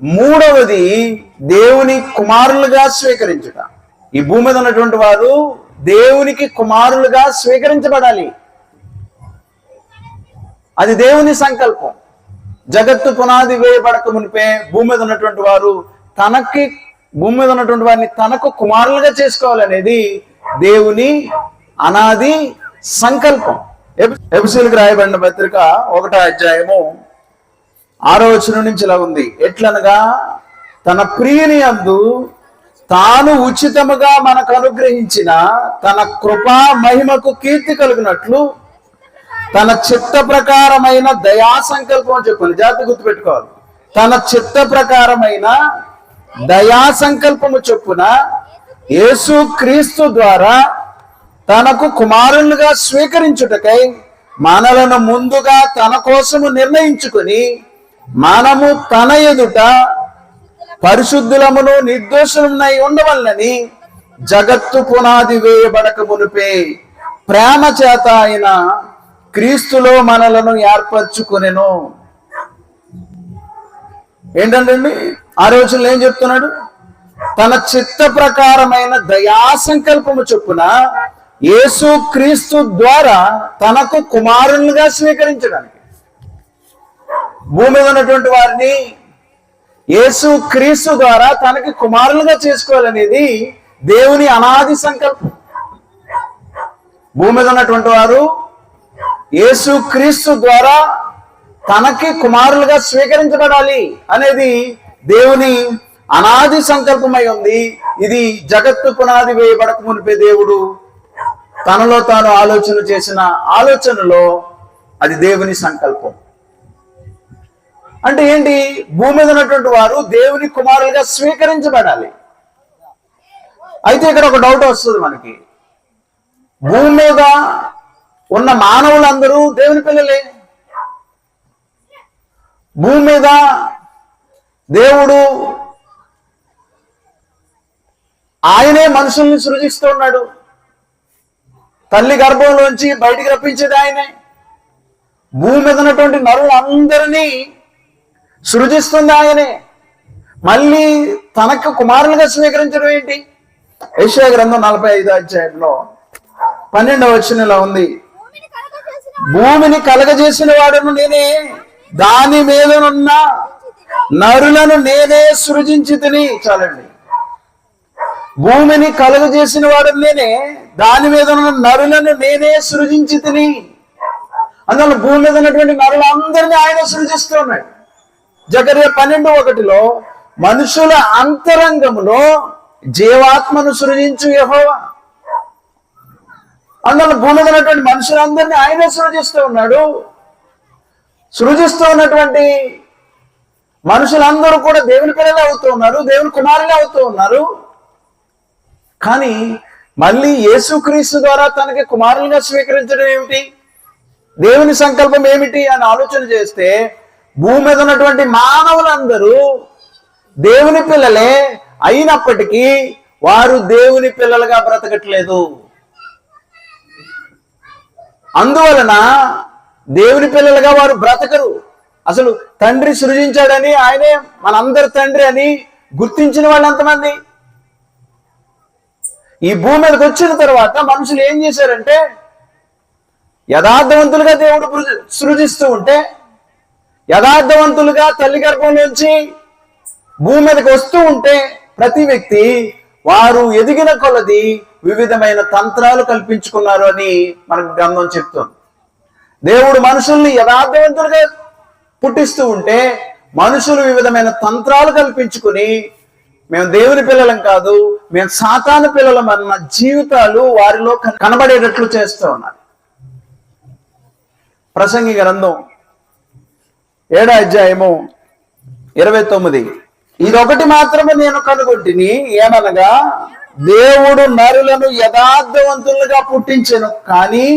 మూడవది దేవుని కుమారులుగా స్వీకరించుట. ఈ భూమి మీద ఉన్నటువంటి వారు దేవునికి కుమారులుగా స్వీకరించబడాలి. అది దేవుని సంకల్పం. జగత్తు పునాది వేయబడక మునిపే భూమి మీద ఉన్నటువంటి వారు భూమి మీద ఉన్నటువంటి వారిని తనకు కుమారులుగా చేసుకోవాలనేది దేవుని అనాది సంకల్పం. ఎఫెసీయులకు రాయబడిన పత్రిక 1వ అధ్యాయము 6వ వచనం నుంచి ఇలా ఉంది. ఎట్లనగా తన ప్రియుని యందు తాను ఉచితముగా మనకు అనుగ్రహించిన తన కృపా మహిమకు కీర్తి కలుగునట్లు తన చిత్త ప్రకారమైన దయా సంకల్పం చెప్పండి, జాగ్రత్త గుర్తుపెట్టుకోవాలి. తన చిత్త ప్రకారమైన దయా సంకల్పము చొప్పున యేసు క్రీస్తు ద్వారా తనకు కుమారులుగా స్వీకరించుటకై మనలను ముందుగా తన కోసము నిర్ణయించుకుని మనము తన ఎదుట పరిశుద్ధులమును నిర్దోషులమై ఉండవలనని జగత్తు పునాది వేయబడక మునిపే ప్రేమ చేత ఆయన క్రీస్తులో మనలను ఏర్పరచుకునెను. ఏంటంటే ఆ రోజుల్లో ఏం చెప్తున్నాడు? తన చిత్త ప్రకారమైన దయా సంకల్పము చొప్పున యేసు క్రీస్తు ద్వారా తనకు కుమారులుగా స్వీకరించడానికి భూమి మీద ఉన్నటువంటి వారిని యేసు క్రీస్తు ద్వారా తనకి కుమారులుగా చేసుకోవాలనేది దేవుని అనాది సంకల్పం. భూమి మీద ఉన్నటువంటి వారు యేసు క్రీస్తు ద్వారా తనకి కుమారులుగా స్వీకరించబడాలి అనేది దేవుని అనాది సంకల్పమై ఉంది. ఇది జగత్తు పునాది వేయబడక మునిపే దేవుడు తనలో తాను ఆలోచన చేసిన ఆలోచనలో అది దేవుని సంకల్పం. అంటే ఏంటి? భూమి మీద ఉన్నటువంటి వారు దేవుని కుమారులుగా స్వీకరించబడాలి. అయితే ఇక్కడ ఒక డౌట్ వస్తుంది మనకి. భూమి మీద ఉన్న మానవులందరూ దేవుని పిల్లలే. భూమి మీద దేవుడు ఆయనే మనుషుల్ని సృజిస్తూ ఉన్నాడు. తల్లి గర్భంలోంచి బయటికి రప్పించేది ఆయనే. భూమి మీద ఉన్నటువంటి నరులందరినీ సృజిస్తుంది ఆయనే. మళ్ళీ తనకు కుమారులుగా స్వీకరించడం ఏంటి? యెషయా గ్రంథం 45వ అధ్యాయంలో 12వ వచనంలో ఉంది. భూమిని కలగజేసిన వాడును నేనే, దాని మీదనున్న నరులను నేనే సృజించితిని. చాలండి. భూమిని కలుగజేసిన వాడు నేనే, దాని మీద ఉన్న నరులను నేనే సృజించితిని. అందువల్ల భూమి మీద ఉన్నటువంటి నరులందరినీ ఆయన సృజిస్తూ ఉన్నాడు. జకర్యా 12:1 మనుషుల అంతరంగములో జీవాత్మను సృజించు యెహోవా. అందువల్ల భూమి మీద ఉన్నటువంటి మనుషులందరినీ ఆయనే సృజిస్తూ ఉన్నాడు. సృజిస్తూ ఉన్నటువంటి మనుషులందరూ కూడా దేవుని పిల్లలే అవుతూ ఉన్నారు, దేవుని కుమారులే అవుతూ ఉన్నారు. కానీ మళ్ళీ యేసుక్రీస్తు ద్వారా తనకి కుమారులుగా స్వీకరించడం ఏమిటి? దేవుని సంకల్పం ఏమిటి అని ఆలోచన చేస్తే భూమి మీద ఉన్నటువంటి మానవులందరూ దేవుని పిల్లలే అయినప్పటికీ వారు దేవుని పిల్లలుగా బ్రతకట్లేదు. అందువలన దేవుని పిల్లలుగా వారు బ్రతకరు. అసలు తండ్రి సృజించాడని, ఆయనే మనందరి తండ్రి అని గుర్తించిన వాళ్ళు ఎంతమంది? ఈ భూమి మీదకి వచ్చిన తర్వాత మనుషులు ఏం చేశారంటే, యథార్థవంతులుగా దేవుడు సృజిస్తూ ఉంటే, యథార్థవంతులుగా తల్లి గర్భం నుంచి భూమి మీదకి వస్తూ ఉంటే ప్రతి వ్యక్తి వారు ఎదిగిన కొలది వివిధమైన తంత్రాలు కల్పించుకున్నారు అని మనకు గ్రంథం చెప్తుంది. దేవుడు మనుషుల్ని యథార్థవంతులుగా పుట్టిస్తూ ఉంటే మనుషులు వివిధమైన తంత్రాలు కల్పించుకుని మేము దేవుని పిల్లలం కాదు, మేము సాతాను పిల్లలం అన్న జీవితాలు వారిలో కనబడేటట్లు చేస్తూ ఉన్నారు. ప్రసంగి గ్రంథం 7వ అధ్యాయము 29 ఇదొకటి మాత్రమే నేను కనుగొంటిని, ఏమనగా దేవుడు నరులను యథార్థవంతులుగా పుట్టించెను, కానీ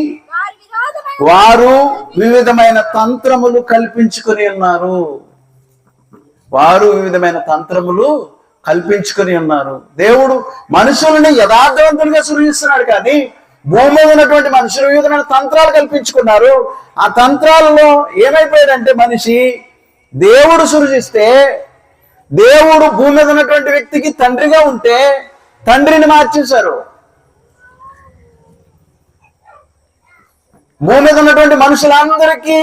వారు వివిధమైన తంత్రములు కల్పించుకుని ఉన్నారు. దేవుడు మనుషులని యథార్థవంతులుగా సృజిస్తున్నాడు, కానీ భూమి మీద ఉన్నటువంటి మనుషులు వివిధమైన తంత్రాలు కల్పించుకున్నారు. ఆ తంత్రాలలో ఏమైపోయాడంటే మనిషి దేవుడు సృజిస్తే దేవుడు భూమి మీద ఉన్నటువంటి వ్యక్తికి తండ్రిగా ఉంటే తండ్రిని మార్చేశారు. భూమి మీద ఉన్నటువంటి మనుషులందరికీ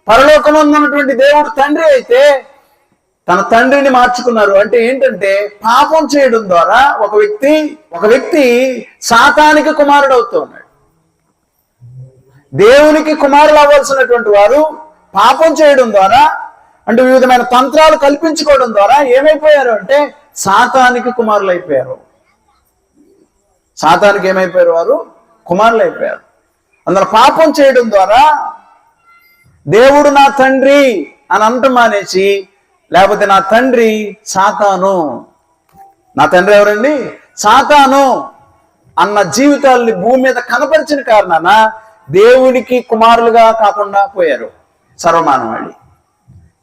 పరలోకం ఉన్నటువంటి దేవుడు తండ్రి అయితే తన తండ్రిని మార్చుకున్నారు. అంటే ఏంటంటే పాపం చేయడం ద్వారా ఒక వ్యక్తి సాతానికి కుమారుడు అవుతూ ఉన్నాడు. దేవునికి కుమారులు అవ్వాల్సినటువంటి వారు పాపం చేయడం ద్వారా, అంటే వివిధమైన తంత్రాలు కల్పించుకోవడం ద్వారా ఏమైపోయారు అంటే సాతానికి కుమారులు అయిపోయారు. సాతానికి ఏమైపోయారు? వారు కుమారులు అయిపోయారు. అందులో పాపం చేయడం ద్వారా దేవుడు నా తండ్రి అని అనటం మానేసి, లేకపోతే నా తండ్రి సాతాను, నా తండ్రి ఎవరండి? సాతాను అన్న జీవితాలని భూమి మీద కనపరిచిన కారణాన దేవునికి కుమారులుగా కాకుండా పోయారు సర్వమానవాళి.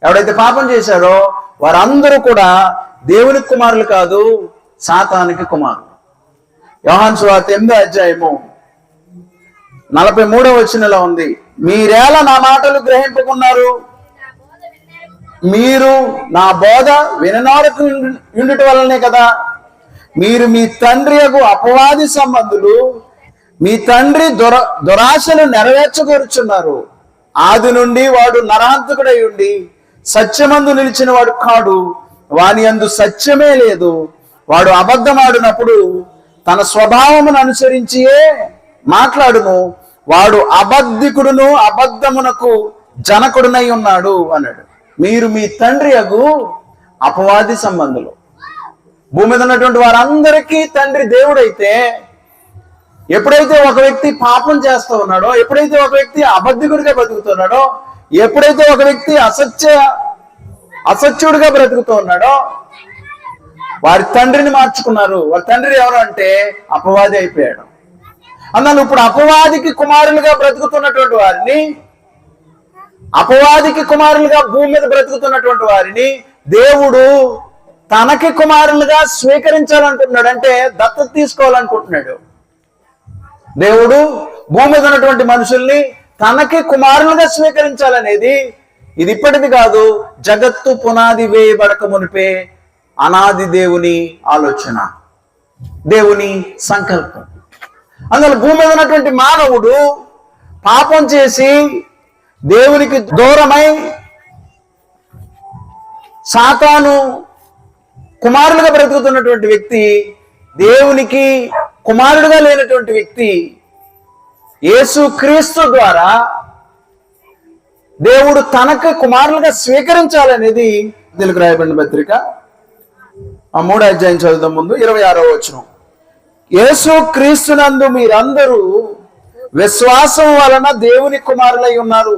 ఎవడైతే పాపం చేశారో వారందరూ కూడా దేవునికి కుమారులు కాదు, సాతానికి కుమారులు. యోహాను సువార్త 8వ అధ్యాయము 43వ వచనంలో ఉంది, మీరేలా నా మాటలు గ్రహింపుకున్నారు? మీరు నా బోధ విననారకు ఉండుట వల్లనే కదా. మీరు మీ తండ్రి యొక్క అపవాది సంబంధులు, మీ తండ్రి దురాశలు నెరవేర్చగోరుచున్నారు. ఆది నుండి వాడు నరహంతకుడై ఉండి సత్యమందు నిలిచిన వాడు కాడు, వాని యందు సత్యమే లేదు. వాడు అబద్ధమాడినప్పుడు తన స్వభావమును అనుసరించియే మాట్లాడును. వాడు అబద్ధికుడును అబద్ధమునకు జనకుడునై ఉన్నాడు అన్నాడు. మీరు మీ తండ్రి యగు అపవాది సంబంధులు. భూమి మీద ఉన్నటువంటి వారందరికీ తండ్రి దేవుడైతే, ఎప్పుడైతే ఒక వ్యక్తి పాపం చేస్తూ ఉన్నాడో, ఎప్పుడైతే ఒక వ్యక్తి అబద్ధికుడిగా బ్రతుకుతున్నాడో, ఎప్పుడైతే ఒక వ్యక్తి అసత్యుడిగా బ్రతుకుతూ ఉన్నాడో వారి తండ్రిని మార్చుకున్నారు. వారి తండ్రి ఎవరు అంటే అపవాది అయిపోయాడు. అందులో ఇప్పుడు అపవాదికి కుమారులుగా బ్రతుకుతున్నటువంటి వారిని, అపవాదికి కుమారులుగా భూమి మీద బ్రతుకుతున్నటువంటి వారిని దేవుడు తనకి కుమారులుగా స్వీకరించాలనుకుంటున్నాడు. అంటే దత్తత తీసుకోవాలనుకుంటున్నాడు. దేవుడు భూమి మీద ఉన్నటువంటి మనుషుల్ని తనకి కుమారులుగా స్వీకరించాలనేది ఇది ఇప్పటిది కాదు, జగత్తు పునాది వేయబడక మునిపే అనాది దేవుని ఆలోచన, దేవుని సంకల్పం. అందులో భూమి మీద ఉన్నటువంటి మానవుడు పాపం చేసి దేవునికి దూరమై సాతాను కుమారులుగా బ్రతుకుతున్నటువంటి వ్యక్తి, దేవునికి కుమారుడుగా లేనటువంటి వ్యక్తి యేసు క్రీస్తు ద్వారా దేవుడు తనకు కుమారులుగా స్వీకరించాలనేది తెలుగు రాయబడిన పత్రిక 3వ అధ్యాయం చదువుతాం. ముందు 26వ వచనం, యేసు క్రీస్తునందు మీరందరూ విశ్వాసం వలన దేవుని కుమారులై ఉన్నారు.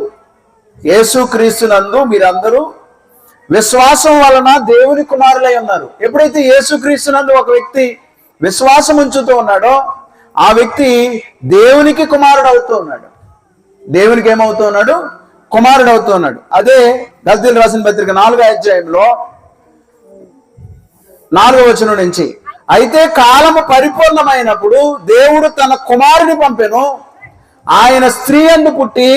యేసు క్రీస్తునందు మీరందరూ విశ్వాసం వలన దేవుని కుమారులై ఉన్నారు. ఎప్పుడైతే యేసు క్రీస్తునందు ఒక వ్యక్తి విశ్వాసం ఉంచుతూ ఉన్నాడో ఆ వ్యక్తి దేవునికి కుమారుడు అవుతూ ఉన్నాడు. దేవునికి ఏమవుతూ ఉన్నాడు? కుమారుడు అవుతూ ఉన్నాడు. అదే గల్తీయులకు రాసిన పత్రిక 4వ అధ్యాయంలో 4వ వచనం నుంచి, అయితే కాలము పరిపూర్ణమైనప్పుడు దేవుడు తన కుమారుని పంపెను. ఆయన స్త్రీ యందు పుట్టి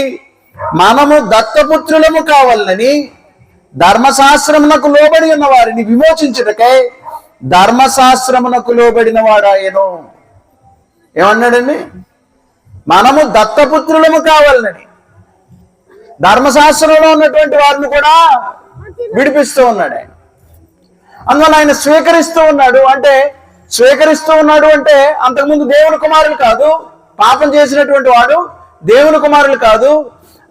మనము దత్తపుత్రులము కావాలని ధర్మశాస్త్రమునకు లోబడి ఉన్న వారిని విమోచించుటకై ధర్మశాస్త్రమునకు లోబడిన వాడాయను. ఏమన్నాడండి? మనము దత్తపుత్రులము కావాలని ధర్మశాస్త్రంలో ఉన్నటువంటి వారిని కూడా విడిపిస్తూ ఉన్నాడు ఆయన. అందువల్ల ఆయన స్వీకరిస్తూ ఉన్నాడు. అంటే స్వీకరిస్తూ ఉన్నాడు అంటే అంతకుముందు దేవుని కుమారులు కాదు, పాపం చేసినటువంటి వాడు దేవుని కుమారులు కాదు.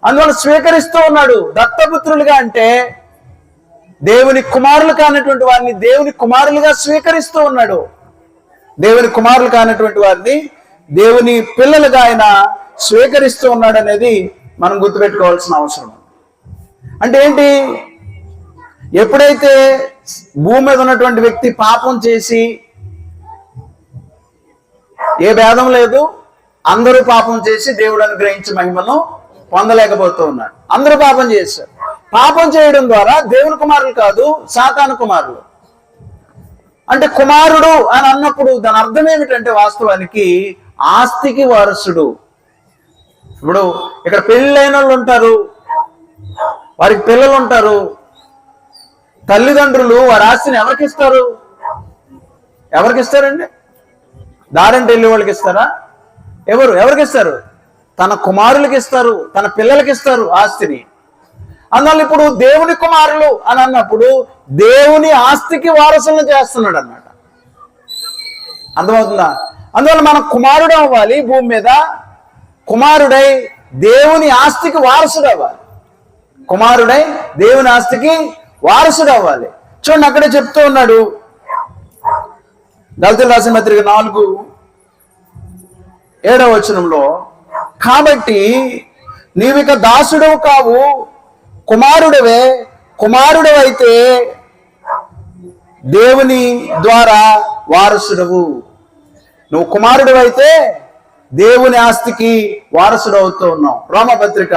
అందువల్ల స్వీకరిస్తూ ఉన్నాడు దత్తపుత్రులుగా. అంటే దేవుని కుమారులు కానటువంటి వారిని దేవుని కుమారులుగా స్వీకరిస్తూ ఉన్నాడు. దేవుని కుమారులు కానటువంటి వారిని దేవుని పిల్లలుగా ఆయన స్వీకరిస్తూ ఉన్నాడు అనేది మనం గుర్తుపెట్టుకోవాల్సిన అవసరం. అంటే ఏంటి? ఎప్పుడైతే భూమి మీద ఉన్నటువంటి వ్యక్తి పాపం చేసి, ఏ భేదం లేదు, అందరూ పాపం చేసి దేవుడు అనుగ్రహించే మహిమను పొందలేకపోతూ ఉన్నాడు. అందరూ పాపం చేశారు. పాపం చేయడం ద్వారా దేవుని కుమారులు కాదు, సాతాను కుమారులు. అంటే కుమారుడు అని అన్నప్పుడు దాని అర్థం ఏమిటంటే వాస్తవానికి ఆస్తికి వారసుడు. ఇప్పుడు ఇక్కడ పెళ్ళైన వాళ్ళు ఉంటారు, వారికి పిల్లలు ఉంటారు. తల్లిదండ్రులు వారి ఆస్తిని ఎవరికి ఇస్తారు? ఎవరికి ఇస్తారండి? దారంటే వెళ్ళే వాళ్ళకి ఇస్తారా? ఎవరికి ఇస్తారు? తన కుమారులకి ఇస్తారు, తన పిల్లలకి ఇస్తారు ఆస్తిని. అందువల్ల ఇప్పుడు దేవుని కుమారులు అని అన్నప్పుడు దేవుని ఆస్తికి వారసులను చేస్తున్నాడు అన్నమాట. అర్థమవుతుందా? అందువల్ల మనం కుమారుడు అవ్వాలి, భూమి మీద కుమారుడై దేవుని ఆస్తికి వారసుడు అవ్వాలి. కుమారుడై దేవుని ఆస్తికి వారసుడు అవ్వాలి. చూడండి, అక్కడే చెప్తూ ఉన్నాడు గలతీయులకు రాసిన పత్రిక 4:7 కాబట్టి నీవిక దాసుడవు కావు, కుమారుడవే. కుమారుడవైతే దేవుని ద్వారా వారసుడవు. నువ్వు కుమారుడవైతే దేవుని ఆస్తికి వారసుడు అవుతూ ఉన్నావు. రోమపత్రిక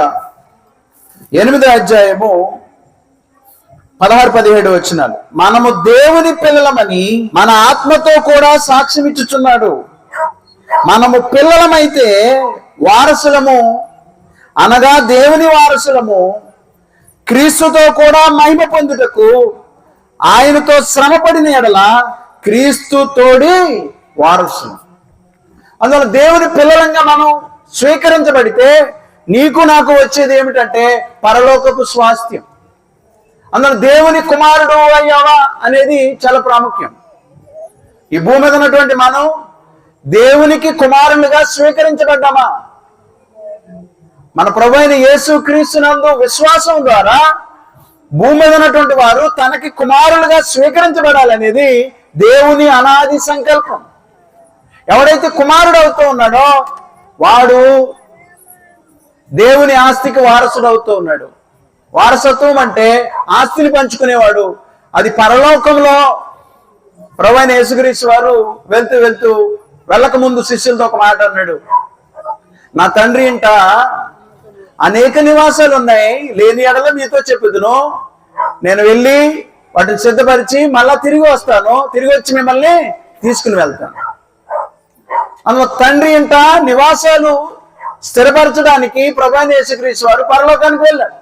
8:16-17 మనము దేవుని పిల్లలమని మన ఆత్మతో కూడా సాక్ష్యం ఇచ్చుచున్నాడు. మనము పిల్లలమైతే వారసులము, అనగా దేవుని వారసులము, క్రీస్తుతో కూడా మహిమ పొందుటకు ఆయనతో శ్రమపడిన ఎడల క్రీస్తు తోడి వారసులు. అందువల్ల దేవుని పిల్లలంగా మనం స్వీకరించబడితే నీకు నాకు వచ్చేది ఏమిటంటే పరలోకపు స్వాస్థ్యం. అందువల్ల దేవుని కుమారుడు అయ్యావా అనేది చాలా ప్రాముఖ్యం. ఈ భూమి మీద ఉన్నటువంటి మనం దేవునికి కుమారులుగా స్వీకరించబడ్డామా? మన ప్రభు అయిన యేసు క్రీస్తునందు విశ్వాసం ద్వారా భూమి మీద ఉన్నటువంటి వారు తనకి కుమారులుగా స్వీకరించబడాలనేది దేవుని అనాది సంకల్పం. ఎవడైతే కుమారుడు అవుతూ ఉన్నాడో వాడు దేవుని ఆస్తికి వారసుడు అవుతూ ఉన్నాడు. వారసత్వం అంటే ఆస్తిని పంచుకునేవాడు. అది పరలోకంలో ప్రభు అయిన యేసుక్రీస్తు వారు వెళ్తూ వెళ్ళక ముందు శిష్యులతో ఒక మాట అన్నాడు, నా తండ్రి ఇంట అనేక నివాసాలు ఉన్నాయి, లేని ఎడల మీతో చెప్పుదును, నేను వెళ్ళి వాటిని సిద్ధపరిచి మళ్ళా తిరిగి వస్తాను, తిరిగి వచ్చి మిమ్మల్ని తీసుకుని వెళ్తాను. అందులో తండ్రి ఇంట నివాసాలు స్థిరపరచడానికి ప్రభు అయిన యేసుక్రీస్తు వారు పరలోకానికి వెళ్ళాడు.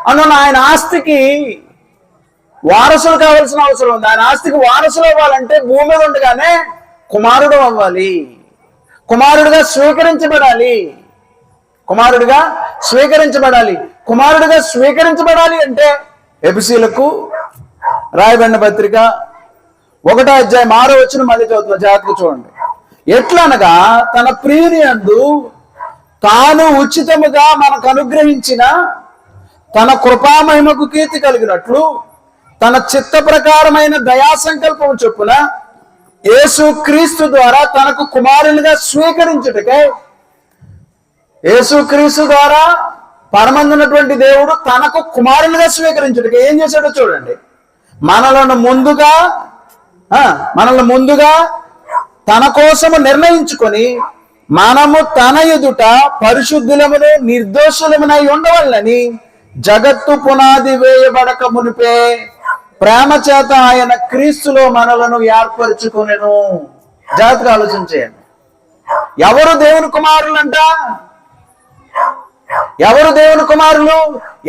అందువల్ల ఆయన ఆస్తికి వారసులు కావాల్సిన అవసరం ఉంది. ఆయన ఆస్తికి వారసులు అవ్వాలంటే భూమి మీద ఉండగానే కుమారుడు అవ్వాలి, కుమారుడుగా స్వీకరించబడాలి. కుమారుడిగా స్వీకరించబడాలి అంటే ఎఫెసీయులకు రాయబడిన పత్రిక 1:6 మళ్ళీ చదువుతున్నా, జాగ్రత్తగా చూడండి. ఎట్లనగా తన ప్రియుని యందు తాను ఉచితముగా మనకు అనుగ్రహించిన తన కృపామహిమకు కీర్తి కలిగినట్లు తన చిత్త ప్రకారమైన దయా సంకల్పం చొప్పున యేసు క్రీస్తు ద్వారా తనకు కుమారునిగా స్వీకరించుటకై, యేసు క్రీస్తు ద్వారా పరమందున్నటువంటి దేవుడు తనకు కుమారునిగా స్వీకరించుటకై ఏం చేశాడో చూడండి. మనలను ముందుగా తన కోసము నిర్ణయించుకొని మనము తన ఎదుట పరిశుద్ధులమును నిర్దోషులమునై ఉండవల్లని జగత్తు పునాది వేయబడక మునిపే ప్రేమ చేత ఆయన క్రీస్తులో మనలను ఏర్పరచుకొనెను. జాగ్రత్తగా ఆలోచించేయండి. ఎవరు దేవుని కుమారులంట? ఎవరు దేవుని కుమారులు?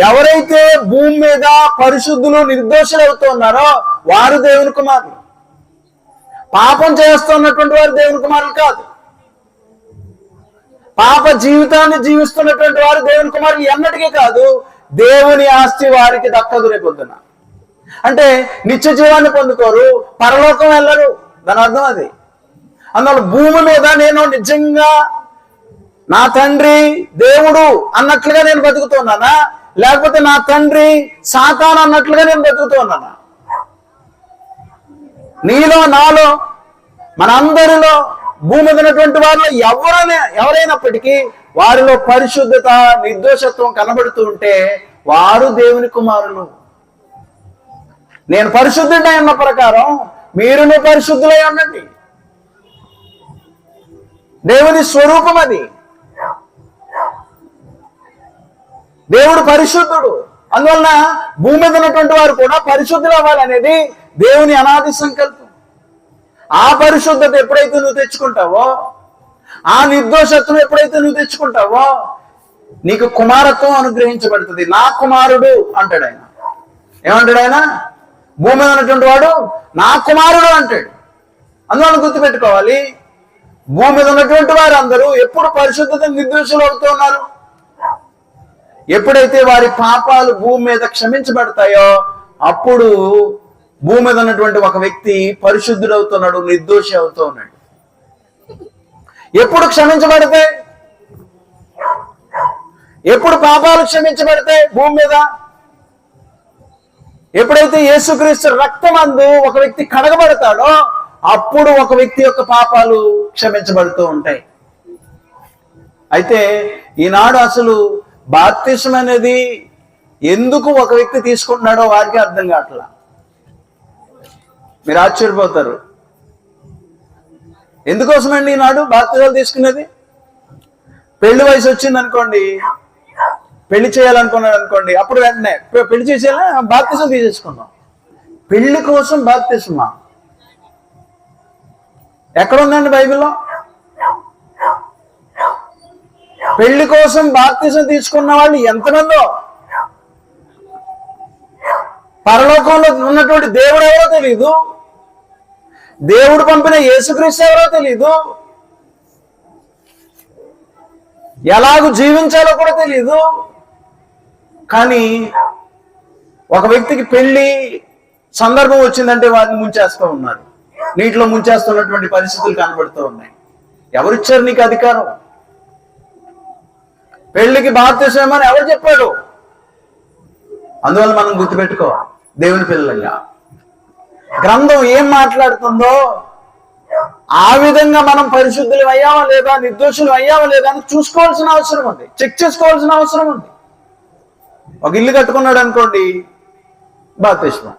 ఎవరైతే భూమి మీద పరిశుద్ధులు నిర్దోషులు అవుతున్నారో వారు దేవుని కుమారులు. పాపం చేస్తున్నటువంటి వారు దేవుని కుమారులు కాదు. పాప జీవితాన్ని జీవిస్తున్నటువంటి వారు దేవుని కుమారులు ఎన్నటికీ కాదు. దేవుని ఆస్తి వారికి దక్కదు రేపొద్దున. అంటే నిత్య జీవాన్ని పొందుకోరు, పరలోకం వెళ్ళరు. దాని అర్థం అది. అందువల్ల భూమి మీద నేను నిజంగా నా తండ్రి దేవుడు అన్నట్లుగా నేను బతుకుతున్నానా, లేకపోతే నా తండ్రి సాతాను అన్నట్లుగా నేను బతుకుతున్నానా? నీలో నాలో మనందరిలో భూమి మీద ఉన్నటువంటి వారిలో ఎవరైనప్పటికీ వారిలో పరిశుద్ధత నిర్దోషత్వం కనబడుతూ ఉంటే వారు దేవుని కుమారులు. నేను పరిశుద్ధుడై ఉన్న ప్రకారం మీరును పరిశుద్ధులై ఉండండి. దేవుని స్వరూపం అది. దేవుడు పరిశుద్ధుడు. అందువలన భూమి మీద ఉన్నటువంటి వారు కూడా పరిశుద్ధులు అవ్వాలనేది దేవుని అనాది సంకల్పం. ఆ పరిశుద్ధత ఎప్పుడైతే నువ్వు తెచ్చుకుంటావో, ఆ నిర్దోషత్వం ఎప్పుడైతే నువ్వు తెచ్చుకుంటావో, నీకు కుమారత్వం అనుగ్రహించబడుతుంది, నా కుమారుడు అంటాడు ఆయన. ఏమంటాడు ఆయన? భూమి మీద ఉన్నటువంటి వాడు నా కుమారుడు అంటాడు. అందువల్ల గుర్తుపెట్టుకోవాలి, భూమి మీద ఉన్నటువంటి వారు అందరూ ఎప్పుడు పరిశుద్ధత నిర్దోషులు అవుతూ ఉన్నారు? ఎప్పుడైతే వారి పాపాలు భూమి మీద క్షమించబడతాయో అప్పుడు భూమి మీద ఉన్నటువంటి ఒక వ్యక్తి పరిశుద్ధుడు అవుతున్నాడు, నిర్దోషి అవుతూ ఉన్నాడు. ఎప్పుడు క్షమించబడితే, ఎప్పుడు పాపాలు క్షమించబడితే భూమి మీద, ఎప్పుడైతే యేసుక్రీస్తు రక్తమందు ఒక వ్యక్తి కడగబడతాడో అప్పుడు ఒక వ్యక్తి యొక్క పాపాలు క్షమించబడుతూ ఉంటాయి. అయితే ఈనాడు అసలు బాప్తిసం అనేది ఎందుకు ఒక వ్యక్తి తీసుకుంటున్నాడో వారికి అర్థం కావట్లా. మీరు ఆశ్చర్యపోతారు. ఎందుకోసమండి ఈనాడు బాప్తిసాలు తీసుకునేది? పెళ్లి వయసు వచ్చింది అనుకోండి, పెళ్లి చేయాలనుకున్నాడు అనుకోండి, అప్పుడు వెంటనే పెళ్లి చేసేయాలా, బాప్తిసం తీసేసుకున్నాం. పెళ్లి కోసం బాప్తిసమా? ఎక్కడ ఉందండి బైబిల్లో? పెళ్లి కోసం బాప్తిసం తీసుకున్న వాళ్ళు ఎంతమందో? పరలోకంలో ఉన్నటువంటి దేవుడు ఎవరో తెలీదు, దేవుడు పంపిన యేసుక్రీస్తు ఎవరో తెలీదు, ఎలాగూ జీవించాలో కూడా తెలీదు. కానీ ఒక వ్యక్తికి పెళ్లి సందర్భం వచ్చిందంటే వారిని ముంచేస్తూ ఉన్నారు, నీటిలో ముంచేస్తున్నటువంటి పరిస్థితులు కనబడుతూ ఉన్నాయి. ఎవరిచ్చారు నీకు అధికారం? పెళ్లికి బాప్తిసం అని ఎవరు చెప్పాడు? అందువల్ల మనం గుర్తుపెట్టుకో, దేవుని పిల్లలుగా గ్రంథం ఏం మాట్లాడుతుందో ఆ విధంగా మనం పరిశుద్ధులు అయ్యామా లేదా, నిర్దోషులు అయ్యామా లేదా అని చూసుకోవాల్సిన అవసరం ఉంది, చెక్ చేసుకోవాల్సిన అవసరం ఉంది. ఒక ఇల్లు కట్టుకున్నాడు అనుకోండి, బాప్తిసం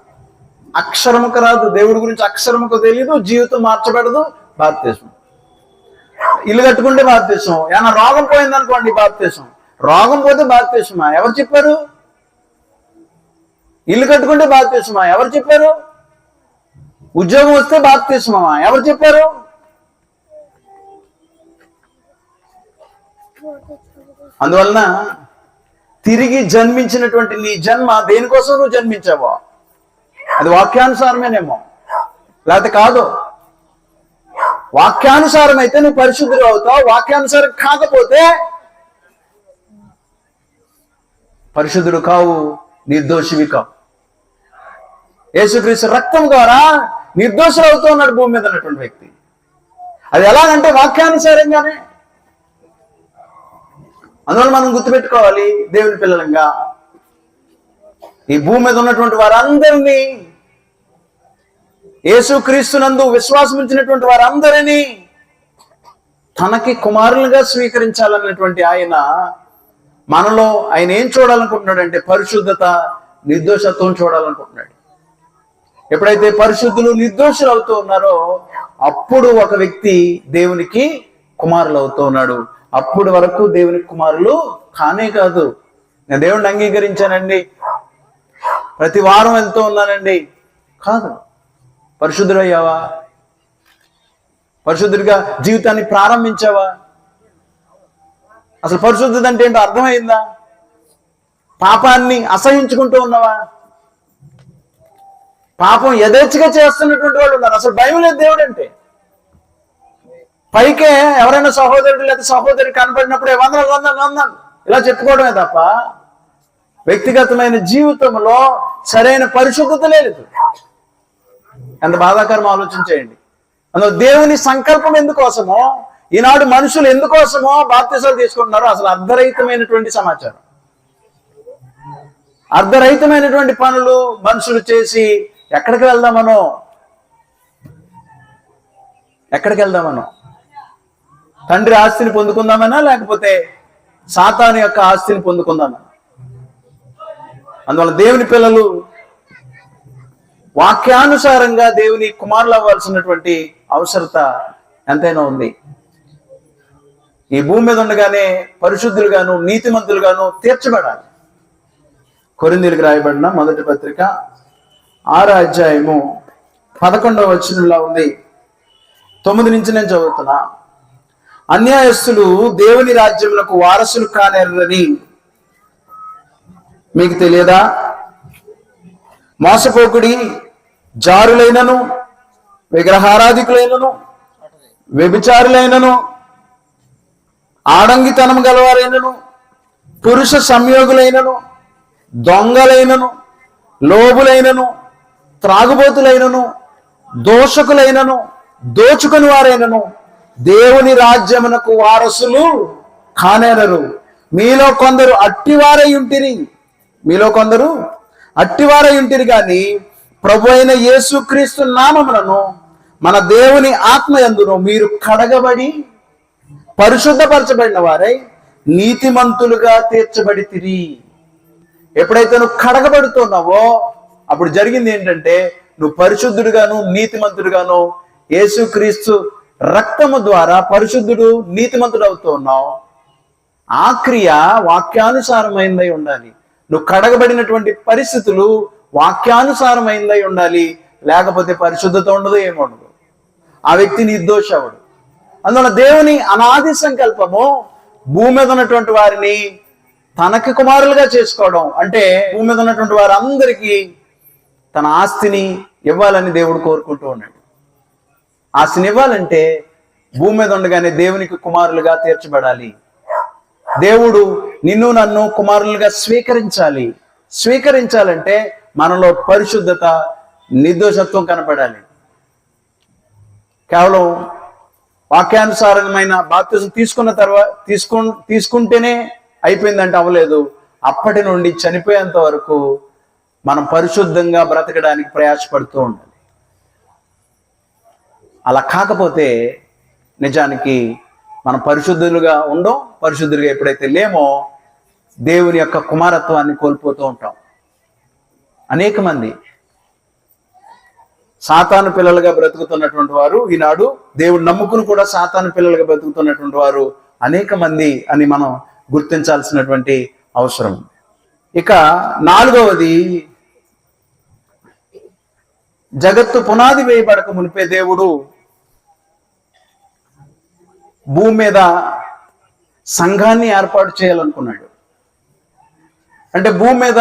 అక్షరముకు రాదు, దేవుడి గురించి అక్షరముకు తెలియదు, జీవితం మార్చబడదు, బాప్తిసం. ఇల్లు కట్టుకుంటే బాప్తిసం. ఏమన్నా రోగం పోయింది అనుకోండి, బాప్తిసం. రోగం పోతే బాప్తిసమా? ఎవరు చెప్పారు? ఇల్లు కట్టుకుంటే బాప్తిసమా? ఎవరు చెప్పారు? ఉద్యోగం వస్తే బాప్తిసమా? ఎవరు చెప్పారు? అందువలన తిరిగి జన్మించినటువంటి నీ జన్మ దేనికోసం నువ్వు జన్మించావో అది వాక్యానుసారమేనేమో, లేకపోతే కాదు. వాక్యానుసారం అయితే నువ్వు పరిశుద్ధుడు అవుతావు, వాక్యానుసారం కాకపోతే పరిశుద్ధుడు కావు, నిర్దోషివి కావు. యేసుక్రీస్తు రక్తం ద్వారా నిర్దోషులు అవుతూ ఉన్నాడు భూమి మీద ఉన్నటువంటి వ్యక్తి. అది ఎలాగంటే వాక్యానుసారంగానే. అందువల్ల మనం గుర్తుపెట్టుకోవాలి, దేవుని పిల్లలంగా ఈ భూమి మీద ఉన్నటువంటి వారందరినీ, యేసుక్రీస్తునందు విశ్వాసం ఉంచినటువంటి వారందరినీ తనకి కుమారులుగా స్వీకరించాలన్నటువంటి ఆయన మనలో ఆయన ఏం చూడాలనుకుంటున్నాడంటే పరిశుద్ధత, నిర్దోషత్వం చూడాలనుకుంటున్నాడు. ఎప్పుడైతే పరిశుద్ధులు నిర్దోషులు అవుతూ ఉన్నారో అప్పుడు ఒక వ్యక్తి దేవునికి కుమారులు అవుతూ ఉన్నాడు. అప్పుడు వరకు దేవునికి కుమారులు కానే కాదు. నేను దేవుణ్ణి అంగీకరించానండి, ప్రతి వారం వెళ్తూ ఉన్నానండి, కాదు. పరిశుద్ధుడు అయ్యావా? పరిశుద్ధుడిగా జీవితాన్ని ప్రారంభించావా? అసలు పరిశుద్ధత అంటే ఏంటో అర్థమైందా? పాపాన్ని అసహించుకుంటూ ఉన్నావా? పాపం యథేచ్ఛగా చేస్తున్నటువంటి వాళ్ళు ఉన్నారు. అసలు భయం లేదు దేవుడు అంటే. పైకే ఎవరైనా సహోదరుడు లేదా సహోదరి కనపడినప్పుడే వందలు వందలు వందలు ఇలా చెప్పుకోవడమే తప్ప వ్యక్తిగతమైన జీవితంలో సరైన పరిశుద్ధత లేదు. ఎంత బాధాకరం ఆలోచించేయండి. అందులో దేవుని సంకల్పం ఎందుకోసమో, ఈనాడు మనుషులు ఎందుకోసమో బాప్తిసాలు తీసుకుంటున్నారో అసలు అర్ధరహితమైనటువంటి సమాచారం, అర్ధరహితమైనటువంటి పనులు మనుషులు చేసి ఎక్కడికి వెళ్దామనో తండ్రి ఆస్తిని పొందుకుందామనా లేకపోతే సాతాను యొక్క ఆస్తిని పొందుకుందామనా? అందువల్ల దేవుని పిల్లలు వాక్యానుసారంగా దేవుని కుమారులు అవ్వాల్సినటువంటి అవసరత ఎంతైనా ఉంది. ఈ భూమి మీద ఉండగానే పరిశుద్ధులుగాను నీతిమంతులుగాను తీర్చబడాలి. కొరింథీయులకు రాయబడిన మొదటి పత్రిక 6వ అధ్యాయము 11వ వచనంలో ఉంది. 9 నుంచి నేను చదువుతున్నా. అన్యాయస్తులు దేవుని రాజ్యములకు వారసులు కానేరని మీకు తెలియదా? మోసపోకుడి, జారులైనను, విగ్రహారాధికులైనను, వ్యభిచారులైనను, ఆడంగితనం గలవారైనను, పురుష సంయోగులైనను, దొంగలైనను, లోబులైనను, త్రాగుబోతులైనను, దోషకులైనను, దోచుకుని వారైనను దేవుని రాజ్యమునకు వారసులు కానేరరు. మీలో కొందరు అట్టివారై ఉంటిరి గాని ప్రభు అయిన యేసుక్రీస్తు నామములను మన దేవుని ఆత్మయందును మీరు కడగబడి పరిశుద్ధపరచబడిన వారై నీతిమంతులుగా తీర్చబడితిరి. ఎప్పుడైతే నువ్వు కడగబడుతున్నావో అప్పుడు జరిగింది ఏంటంటే నువ్వు పరిశుద్ధుడుగాను నీతిమంతుడుగాను యేసుక్రీస్తు రక్తము ద్వారా పరిశుద్ధుడు నీతిమంతుడు అవుతూ ఉన్నావు. ఆ క్రియ వాక్యానుసారమైందై ఉండాలి. నువ్వు కడగబడినటువంటి పరిస్థితులు వాక్యానుసారమైందై ఉండాలి. లేకపోతే పరిశుద్ధత ఉండదు, ఏముండదు. ఆ వ్యక్తి నిర్దోష అవడు. అందువల్ల దేవుని అనాది సంకల్పము భూమి మీద ఉన్నటువంటి వారిని తనకి కుమారులుగా చేసుకోవడం. అంటే భూమి మీద ఉన్నటువంటి వారందరికీ తన ఆస్తిని ఇవ్వాలని దేవుడు కోరుకుంటూ ఉన్నాడు. ఆస్తిని ఇవ్వాలంటే భూమి మీద ఉండగానే దేవునికి కుమారులుగా తీర్చబడాలి. దేవుడు నిన్ను నన్ను కుమారులుగా స్వీకరించాలంటే మనలో పరిశుద్ధత, నిర్దోషత్వం కనపడాలి. కేవలం వాక్యానుసారమైన బాప్తిజం తీసుకుంటేనే అయిపోయిందంటే అవ్వలేదు. అప్పటి నుండి చనిపోయేంత వరకు మనం పరిశుద్ధంగా బ్రతకడానికి ప్రయాసపడుతూ ఉండాలి. అలా కాకపోతే నిజానికి మనం పరిశుద్ధులుగా ఉండం. పరిశుద్ధులుగా ఎప్పుడైతే లేమో దేవుని యొక్క కుమారత్వాన్ని కోల్పోతూ ఉంటాం. అనేక మంది సాతాను పిల్లలుగా బ్రతుకుతున్నటువంటి వారు, ఈనాడు దేవుడు నమ్ముకుని కూడా సాతాను పిల్లలుగా బ్రతుకుతున్నటువంటి వారు అనేక మంది అని మనం గుర్తించాల్సినటువంటి అవసరం. ఇక 4వది, జగత్తు పునాది వేయబడక మునిపే దేవుడు భూమి మీద సంఘాన్ని ఏర్పాటు చేయాలనుకున్నాడు. అంటే భూమి మీద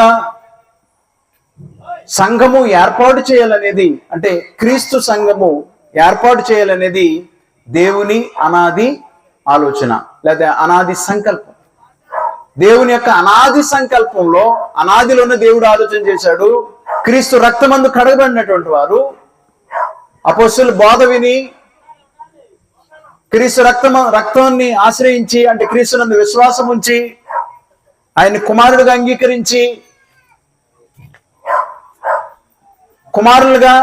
సంఘము ఏర్పాటు చేయాలనేది, అంటే క్రీస్తు సంఘము ఏర్పాటు చేయాలనేది దేవుని అనాది ఆలోచన లేదా అనాది సంకల్పం. దేవుని యొక్క అనాది సంకల్పంలో అనాదిలోనే దేవుడు ఆలోచన చేశాడు. క్రీస్తు రక్తమందు కడగబడినటువంటి వారు అపోస్తలుల బోధ విని క్రీస్తు రక్తాన్ని ఆశ్రయించి, అంటే క్రీస్తునందు విశ్వాసం ఉంచి ఆయన కుమారుడుగా అంగీకరించి కుమారులుగా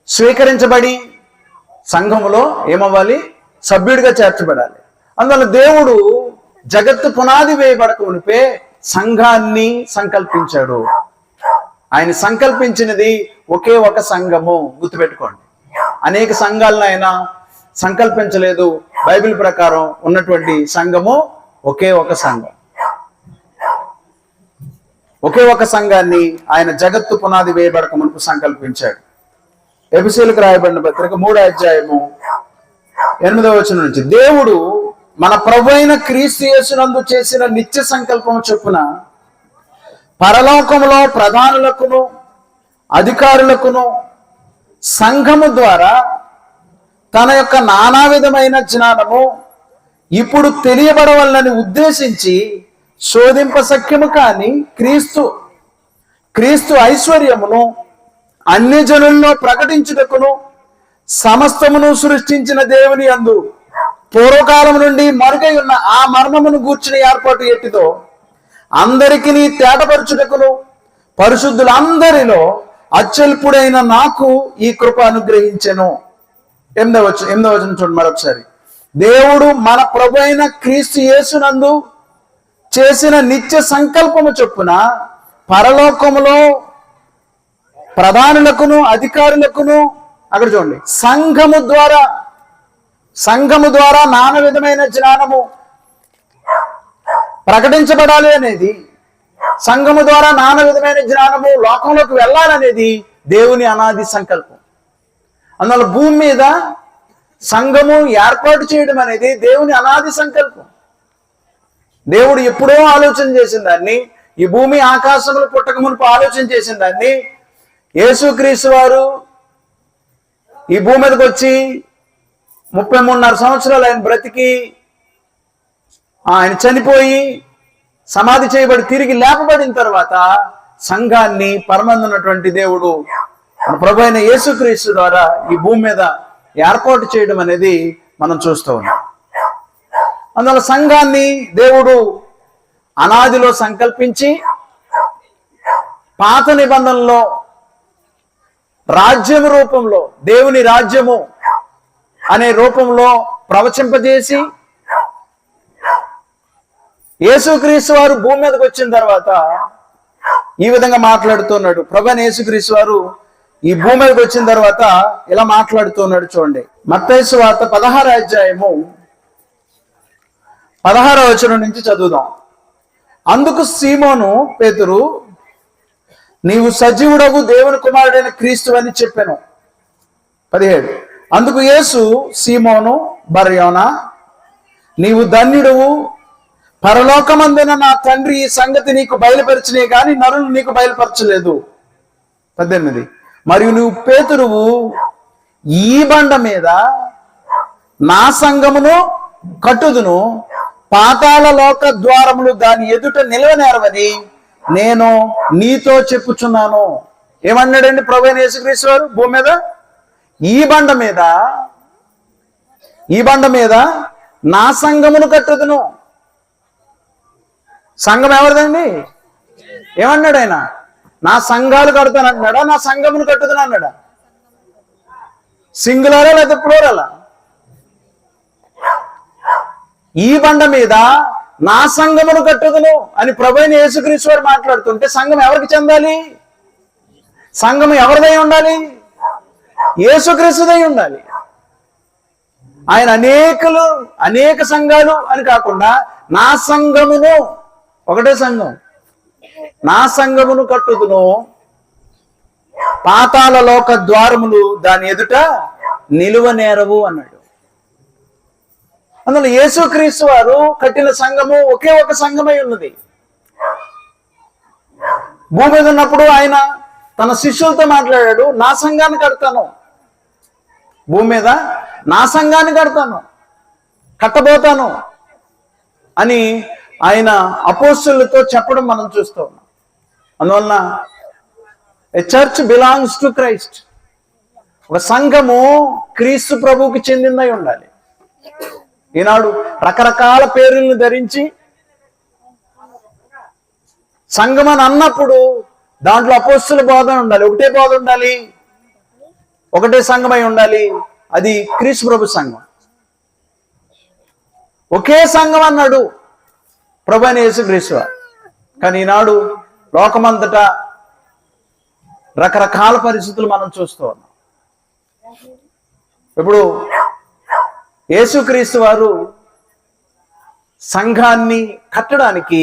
స్వీకరించబడి సంఘములో ఏమవ్వాలి? సభ్యుడిగా చేర్చబడాలి. అందువల్ల దేవుడు జగత్తు పునాది వేయబడక మునిపే సంఘాన్ని సంకల్పించాడు. ఆయన సంకల్పించినది ఒకే ఒక సంఘము. గుర్తుపెట్టుకోండి, అనేక సంఘాలను ఆయన సంకల్పించలేదు. బైబిల్ ప్రకారం ఉన్నటువంటి సంఘము ఒకే ఒక సంఘం. ఒకే ఒక సంఘాన్ని ఆయన జగత్తు పునాది వేయబడక మునుపు సంకల్పించాడు. ఎఫెసీయులకు రాయబడిన పత్రిక 3:8 నుంచి, దేవుడు మన ప్రభు అయిన క్రీస్తు యేసునందు చేసిన నిత్య సంకల్పం చొప్పున పరలోకములో ప్రధానులకును అధికారులకును సంఘము ద్వారా తన యొక్క నానా విధమైన జ్ఞానము ఇప్పుడు తెలియబడవలనని ఉద్దేశించి శోధింప సఖ్యము కాని క్రీస్తు ఐశ్వర్యమును అన్ని జనుల్లో ప్రకటించుటకును సమస్తమును సృష్టించిన దేవుని యందు పూర్వకాలం నుండి మరుగై ఉన్న ఆ మర్మమును గూర్చిన ఏర్పాటు ఎట్టిదో అందరికీ తేటపరచుటకును పరిశుద్ధులందరిలో అత్యల్పుడైన నాకు ఈ కృప అనుగ్రహించెను. 8వ వచనం చూడండి మరొకసారి. దేవుడు మన ప్రభు అయిన క్రీస్తు యేసునందు చేసిన నిత్య సంకల్పము చొప్పున పరలోకములో ప్రధానులకును అధికారులకును, అక్కడ చూడండి, సంఘము ద్వారా నానా విధమైన జ్ఞానము ప్రకటించబడాలి అనేది, సంఘము ద్వారా నానా విధమైన జ్ఞానము లోకంలోకి వెళ్ళాలనేది దేవుని అనాది సంకల్పం. అందువల్ల భూమి మీద సంఘము ఏర్పాటు చేయడం అనేది దేవుని అనాది సంకల్పం. దేవుడు ఎప్పుడో ఆలోచన చేసిన దాన్ని, ఈ భూమి ఆకాశములు పుట్టక మునుపు ఆలోచన చేసిన దాన్ని యేసుక్రీస్తు వారు ఈ భూమి మీదకి వచ్చి 33.5 సంవత్సరాలు ఆయన బ్రతికి, ఆయన చనిపోయి సమాధి చేయబడి తిరిగి లేపబడిన తర్వాత సంఘాన్ని పరమందున్నటువంటి దేవుడు మన ప్రభు అయిన యేసుక్రీస్తు ద్వారా ఈ భూమి మీద ఏర్పాటు చేయడం అనేది మనం చూస్తూ ఉన్నాం. అందువల్ల సంఘాన్ని దేవుడు అనాదిలో సంకల్పించి పాత నిబంధనలో రాజ్యం రూపంలో, దేవుని రాజ్యము అనే రూపంలో ప్రవచింపజేసి యేసుక్రీస్తు వారు భూమి మీదకి వచ్చిన తర్వాత ఈ విధంగా మాట్లాడుతున్నాడు. ప్రభువైన యేసుక్రీస్తు వారు ఈ భూమి మీదకి వచ్చిన తర్వాత ఇలా మాట్లాడుతున్నాడు. చూడండి, మత్తయి సువార్త 16వ అధ్యాయము 16వ వచనం నుంచి చదువుదాం. అందుకు సీమోను పేతురు, నీవు సజీవుడగు దేవుని కుమారుడైన క్రీస్తు అని చెప్పాను. 17. అందుకు యేసు, సీమోను బర్యోనా, నీవు ధన్యుడువు, పరలోకమందున నా తండ్రి ఈ సంగతి నీకు బయలుపరిచినే గాని నరులు నీకు బయలుపరచలేదు. 18. మరియు నువ్వు పేతురువు, ఈ బండ మీద నా సంఘమును కట్టుదును, పాతాళ లోక ద్వారములు దాని ఎదుట నిలవనేరవని నేను నీతో చెప్పుచున్నాను. ఏమన్నాడండి ప్రభువైన యేసుక్రీస్తు వారు భూమి మీద? ఈ బండ మీద నా సంఘమును కట్టుదును. సంఘం ఎవరిదండి? ఏమన్నాడు ఆయన? నా సంఘాలు కడతాను అంటున్నాడా, నా సంఘమును కట్టుదును అన్నాడా? సింగులరా లేదా ప్లూరలా? ఈ బండ మీద నా సంఘమును కట్టుదును అని ప్రభువైన యేసుక్రీస్తు వారు మాట్లాడుతుంటే సంఘం ఎవరికి చెందాలి? సంఘం ఎవరిదై ఉండాలి? యేసుక్రీస్తుదై ఉండాలి. ఆయన అనేక సంఘాలు అని కాకుండా నా సంఘమును, ఒకటే సంఘం, నా సంఘమును కట్టుదును, పాతాళ లోక ద్వారములు దాని ఎదుట నిలువనేరవు అన్నాడు. అందులో యేసుక్రీస్తు వారు కట్టిన సంఘము ఒకే ఒక సంఘమై ఉన్నది. భూమి మీద ఉన్నప్పుడు ఆయన తన శిష్యులతో మాట్లాడాడు, నా సంఘాన్ని కడతాను, భూమి మీద నా సంఘాన్ని కట్టబోతాను అని ఆయన అపోస్తలులతో చెప్పడం మనం చూస్తూ ఉన్నాం. అందువలన ఏ చర్చ్ బిలాంగ్స్ టు క్రైస్ట్. ఒక సంఘము క్రీస్తు ప్రభువుకి చెందిందై ఉండాలి. ఈనాడు రకరకాల పేర్లను ధరించి సంఘం అని అన్నప్పుడు దాంట్లో అపోస్తల బోధ ఉండాలి, ఒకటే బోధ ఉండాలి, ఒకటే సంఘమై ఉండాలి. అది క్రీస్తు ప్రభు సంఘం. ఒకే సంఘం అన్నాడు ప్రభువైన యేసుక్రీస్తు. కానీ ఈనాడు లోకమంతటా రకరకాల పరిస్థితులు మనం చూస్తూ ఉన్నాం. ఇప్పుడు యేసుక్రీస్తు వారు సంఘాన్ని కట్టడానికి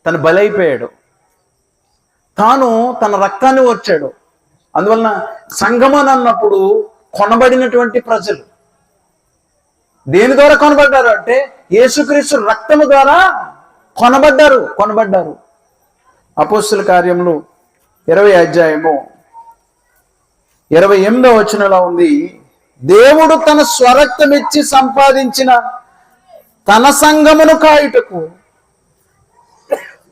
తను బలైపోయాడు, తాను తన రక్తాన్ని ఓర్చాడు. అందువలన సంఘం అని అన్నప్పుడు కొనబడినటువంటి ప్రజలు దేని ద్వారా కొనబడ్డారు అంటే యేసుక్రీస్తు రక్తము ద్వారా కొనబడ్డారు. అపోస్తల కార్యములు 20వ అధ్యాయము 28వ వచనంలో ఉంది, దేవుడు తన స్వరక్తమిచ్చి సంపాదించిన తన సంఘమును కాయుటకు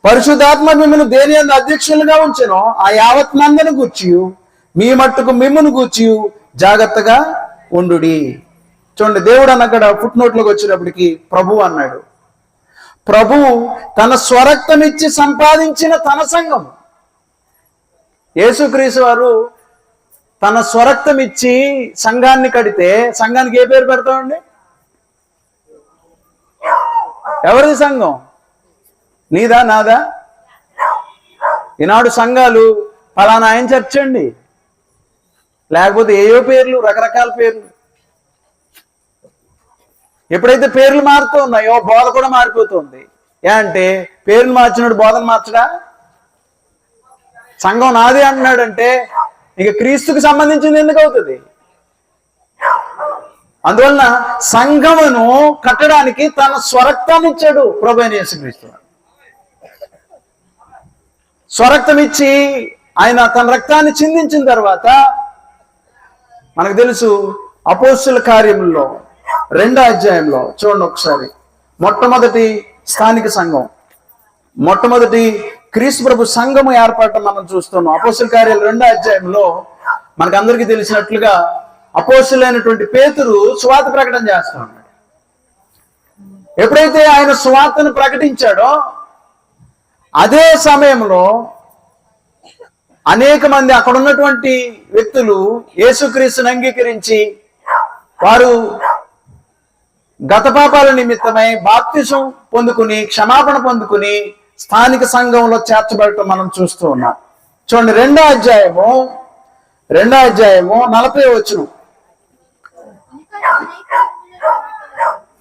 పరిశుద్ధాత్మ మిమ్మల్ని దేని యందు అధ్యక్షులుగా ఉంచెనో ఆ యావత్ మందను గూర్చి మీ మట్టుకు మిమ్మును గూర్చి జాగ్రత్తగా ఉండుడి. చూడండి, దేవుడు అన్నక్కడ ఫుట్ నోట్లోకి వచ్చేటప్పటికి ప్రభు అన్నాడు. ప్రభువు తన స్వరక్తమిచ్చి సంపాదించిన తన సంఘం. యేసుక్రీస్తు వారు తన స్వరక్తం ఇచ్చి సంఘాన్ని కడితే సంఘానికి ఏ పేరు పెడతామండి? ఎవరిది సంఘం? నీదా నాదా? ఈనాడు సంఘాలు ఫలానా ఆయన చర్చ్ అండి, లేకపోతే ఏయో పేర్లు, రకరకాల పేర్లు. ఎప్పుడైతే పేర్లు మారుతూ ఉన్నాయో బోధ కూడా మారిపోతుంది. అంటే పేర్లు మార్చినాడు బోధన మార్చడా? సంఘం నాది అంటున్నాడంటే ఇక క్రీస్తుకు సంబంధించింది ఎందుకు అవుతుంది? అందువలన సంఘమును కట్టడానికి తన స్వరక్తాన్ని ఇచ్చాడు ప్రభు అయిన యేసుక్రీస్తు. స్వరక్తం ఇచ్చి ఆయన తన రక్తాన్ని చిందించిన తర్వాత మనకు తెలుసు అపోస్తుల కార్యముల్లో 2వ అధ్యాయంలో చూడండి ఒకసారి. మొట్టమొదటి స్థానిక సంఘం, మొట్టమొదటి క్రీస్తు ప్రభు సంఘము ఏర్పడటం మనం చూస్తున్నాం. అపోస్తుల కార్యాలు 2వ అధ్యాయంలో మనకందరికీ తెలిసినట్లుగా అపోస్తులైనటువంటి పేతురు సువార్త ప్రకటన చేస్తా ఉన్నాడు. ఎప్పుడైతే ఆయన సువార్తను ప్రకటించాడో అదే సమయంలో అనేక మంది అక్కడ ఉన్నటువంటి వ్యక్తులు యేసుక్రీస్తుని అంగీకరించి వారు గత పాపాల నిమిత్తమై బాప్తిసం పొందుకుని క్షమాపణ పొందుకుని స్థానిక సంఘంలో చేర్చబడటం మనం చూస్తూ ఉన్నాం. చూడండి 2వ అధ్యాయము 40వ వచనం.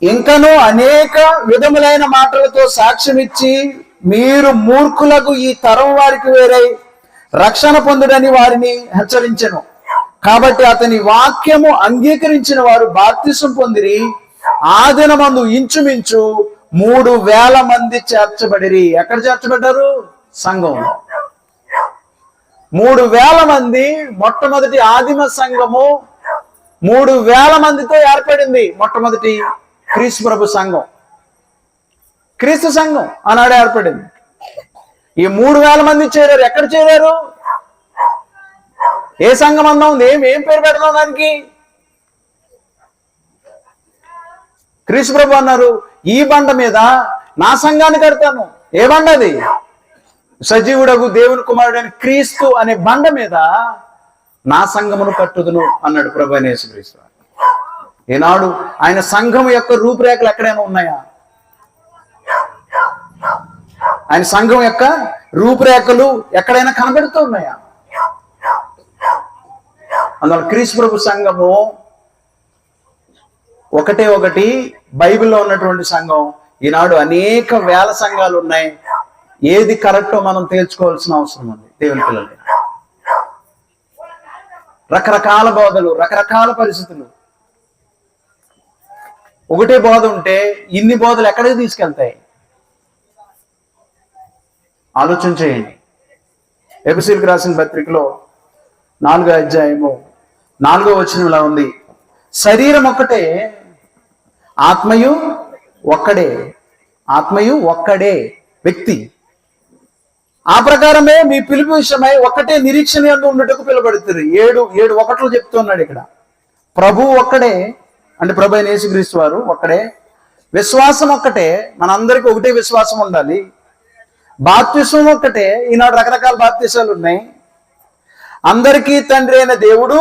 ఇంకనూ అనేక విధములైన మాటలతో సాక్ష్యం ఇచ్చి మీరు మూర్ఖులకు ఈ తరం వారికి వేరే రక్షణ పొందుడని వారిని హెచ్చరించెను. కాబట్టి అతని వాక్యము అంగీకరించిన వారు బాప్తిసం పొందిరి. ఆ దినమందు ఇంచుమించు 3,000 మంది చేర్చబడిరి. ఎక్కడ చేర్చబడ్డారు? సంఘంలో. 3,000 మంది. మొట్టమొదటి ఆదిమ సంఘము 3,000 మందితో ఏర్పడింది. మొట్టమొదటి క్రీస్తు ప్రభు సంఘం, క్రీస్తు సంఘం ఆనాడు ఏర్పడింది. ఈ 3,000 మంది చేరారు. ఎక్కడ చేరారు? ఏ సంఘం అన్నాం? ఏం పేరు పెడదాం దానికి? క్రీస్తు ప్రభు అన్నారు, ఈ బండ మీద నా సంఘాన్ని కడతాను. ఏ బండ అది? సజీవుడగు దేవుని కుమారుడైన క్రీస్తు అనే బండ మీద నా సంఘమును కట్టుదును అన్నాడు ప్రభు అయిన యేసుక్రీస్తు. ఈనాడు ఆయన సంఘం యొక్క రూపురేఖలు ఎక్కడైనా ఉన్నాయా? ఆయన సంఘం యొక్క రూపురేఖలు ఎక్కడైనా కనబడుతూ ఉన్నాయా? అందువల్ల క్రీస్తు ప్రభు సంఘము ఒకటి బైబిల్లో ఉన్నటువంటి సంఘం. ఈనాడు అనేక వేల సంఘాలు ఉన్నాయి. ఏది కరెక్టో మనం తేల్చుకోవాల్సిన అవసరం ఉంది దేవుని పిల్లలు. రకరకాల బోధలు, రకరకాల పరిస్థితులు. ఒకటే బోధ ఉంటే ఇన్ని బోధలు ఎక్కడికి తీసుకెళ్తాయి? ఆలోచన చేయండి. ఎఫెసీయులకు రాసిన పత్రికలో 4వ అధ్యాయము 4వ వచనంలా ఉంది, శరీరం ఒక్కటే, ఆత్మయు ఒక్కడే. ఆత్మయు ఒక్కడే వ్యక్తి. ఆ ప్రకారమే మీ పిలుపు విషయమై ఒక్కటే నిరీక్షణ యందు ఉన్నట్టుకు పిలువబడుతుంది. 7:1 చెప్తున్నాడు ఇక్కడ. ప్రభు ఒక్కడే, అంటే ప్రభు అయిన యేసుక్రీస్తు వారు ఒక్కడే. విశ్వాసం ఒక్కటే, మనందరికీ ఒకటే విశ్వాసం ఉండాలి. బాప్తిసం ఒక్కటే. ఈనాడు రకరకాల బాప్తిసాలు ఉన్నాయి. అందరికీ తండ్రి అయిన దేవుడు